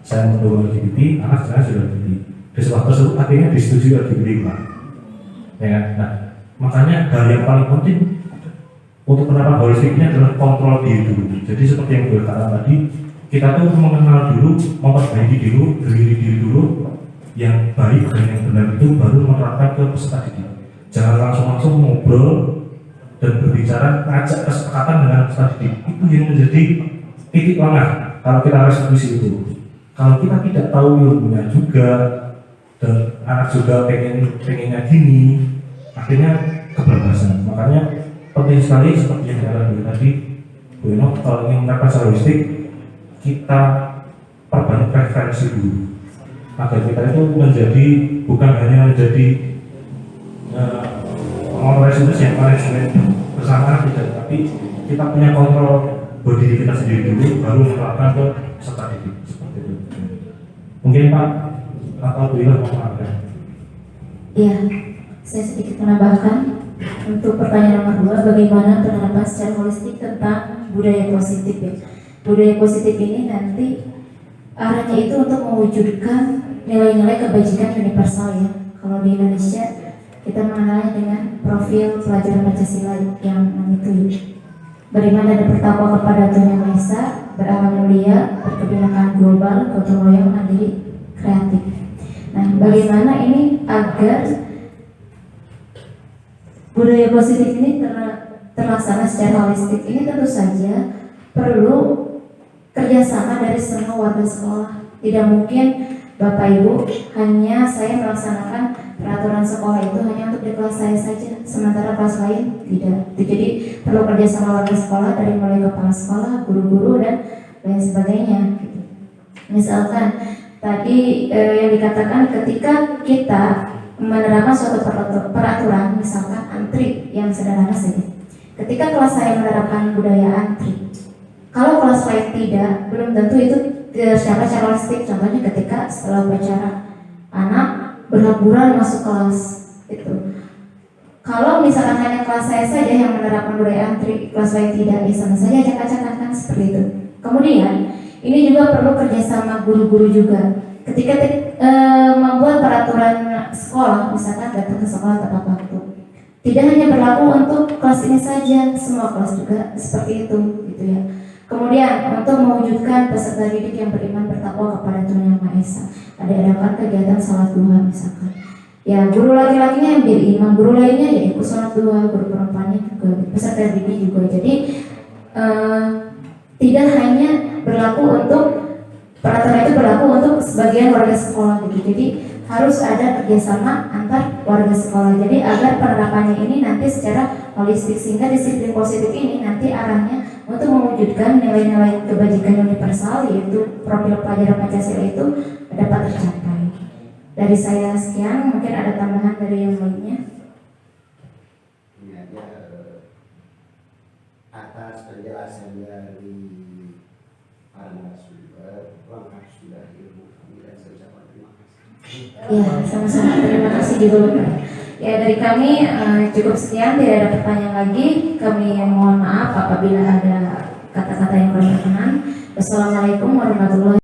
saya mendukung LGBT, anak saya sudah LGBT. Di sekolah tersebut akhirnya disetujui LGBT, Pak. Ya, nah, makanya hal yang paling penting untuk penerapan holistik ini adalah kontrol diri dulu. Jadi seperti yang gue katakan tadi, kita tuh mengenal dulu, memperbaiki diri dulu, yang baik dan yang benar itu baru menerapkan ke peserta didik. Jangan langsung ngobrol dan berbicara, ngajak kesepakatan dengan peserta didik. Itu yang menjadi titik lengah kalau kita restitusi itu. Kalau kita tidak tahu ilmunya juga dan anak juga pengennya gini, akhirnya kebablasan. Makanya penting sekali seperti yang dikatakan tadi Bu Eno, kalau ingin menerapkan secara holistik, kita perbanyak referensi dulu agar kita itu menjadi bukan hanya menjadi resolusi yang manajemen bersama tidak, tapi kita punya kontrol buat diri kita sendiri dulu baru menerapkan ke peserta didik seperti itu. Mungkin Pak atau Bu Ila mau menambahkan. Iya, saya sedikit menambahkan untuk pertanyaan nomor 2, bagaimana penerapan secara holistik tentang budaya positif ya. Budaya positif ini nanti arahnya itu untuk mewujudkan nilai-nilai kebajikan universal ya. Kalau di Indonesia kita mengenalnya dengan profil pelajaran Pancasila yang itu ya. Beriman dan bertakwa kepada Tuhan Yang Maha Esa, berakhlak mulia, berkebinekaan global, gotong royong, mandiri, kreatif. Nah, bagaimana ini agar budaya positif ini terlaksana secara holistik? Ini tentu saja perlu kerjasama dari semua warga sekolah. Tidak mungkin Bapak Ibu hanya saya melaksanakan peraturan sekolah itu hanya untuk di kelas saya saja, sementara kelas lain tidak. Jadi perlu kerjasama warga sekolah dari mulai kepala sekolah, guru-guru dan lain sebagainya. Misalkan tadi yang dikatakan ketika kita menerapkan suatu peraturan, misalkan antri yang sederhana saja. Ketika kelas saya menerapkan budaya antri, kalau kelas lain tidak, belum tentu itu secara holistik. Contohnya ketika setelah upacara anak berhamburan masuk kelas itu. Kalau misalkan hanya kelas saya saja yang menerapkan budaya antri, kelas lain tidak, ya sama saja acak-acakan kan seperti itu. Kemudian ini juga perlu kerjasama guru-guru juga. Ketika membuat peraturan sekolah, misalkan datang ke sekolah tepat waktu, tidak hanya berlaku untuk kelas ini saja, semua kelas juga seperti itu, gitu ya. Kemudian untuk mewujudkan peserta didik yang beriman bertakwa kepada Tuhan Yang Maha Esa, adakan kegiatan salat duha misalkan. Ya, guru laki-lakinya yang menjadi imam, guru lainnya ya ikut salat duha, guru perempuannya juga, peserta didik juga. Jadi tidak hanya berlaku untuk peraturan itu berlaku untuk sebagian warga sekolah gitu. Jadi harus ada kerjasama antar warga sekolah. Jadi agar penerapannya ini nanti secara holistik, sehingga disiplin positif ini nanti arahnya untuk mewujudkan nilai-nilai kebajikan universal, yaitu profil pelajaran Pancasila itu dapat tercapai. Dari saya sekian, mungkin ada tambahan dari yang lainnya. Ini aja atas penjelasan dari para narasumber, lengkap sudah ilmu kami dan saya ucapkan terima kasih. Ya, sama-sama, terima kasih juga Bapak. Ya, dari kami cukup sekian, tidak ada pertanyaan lagi. Kami mohon maaf apabila ada kata-kata yang kurang berkenan. Wassalamualaikum warahmatullahi wabarakatuh.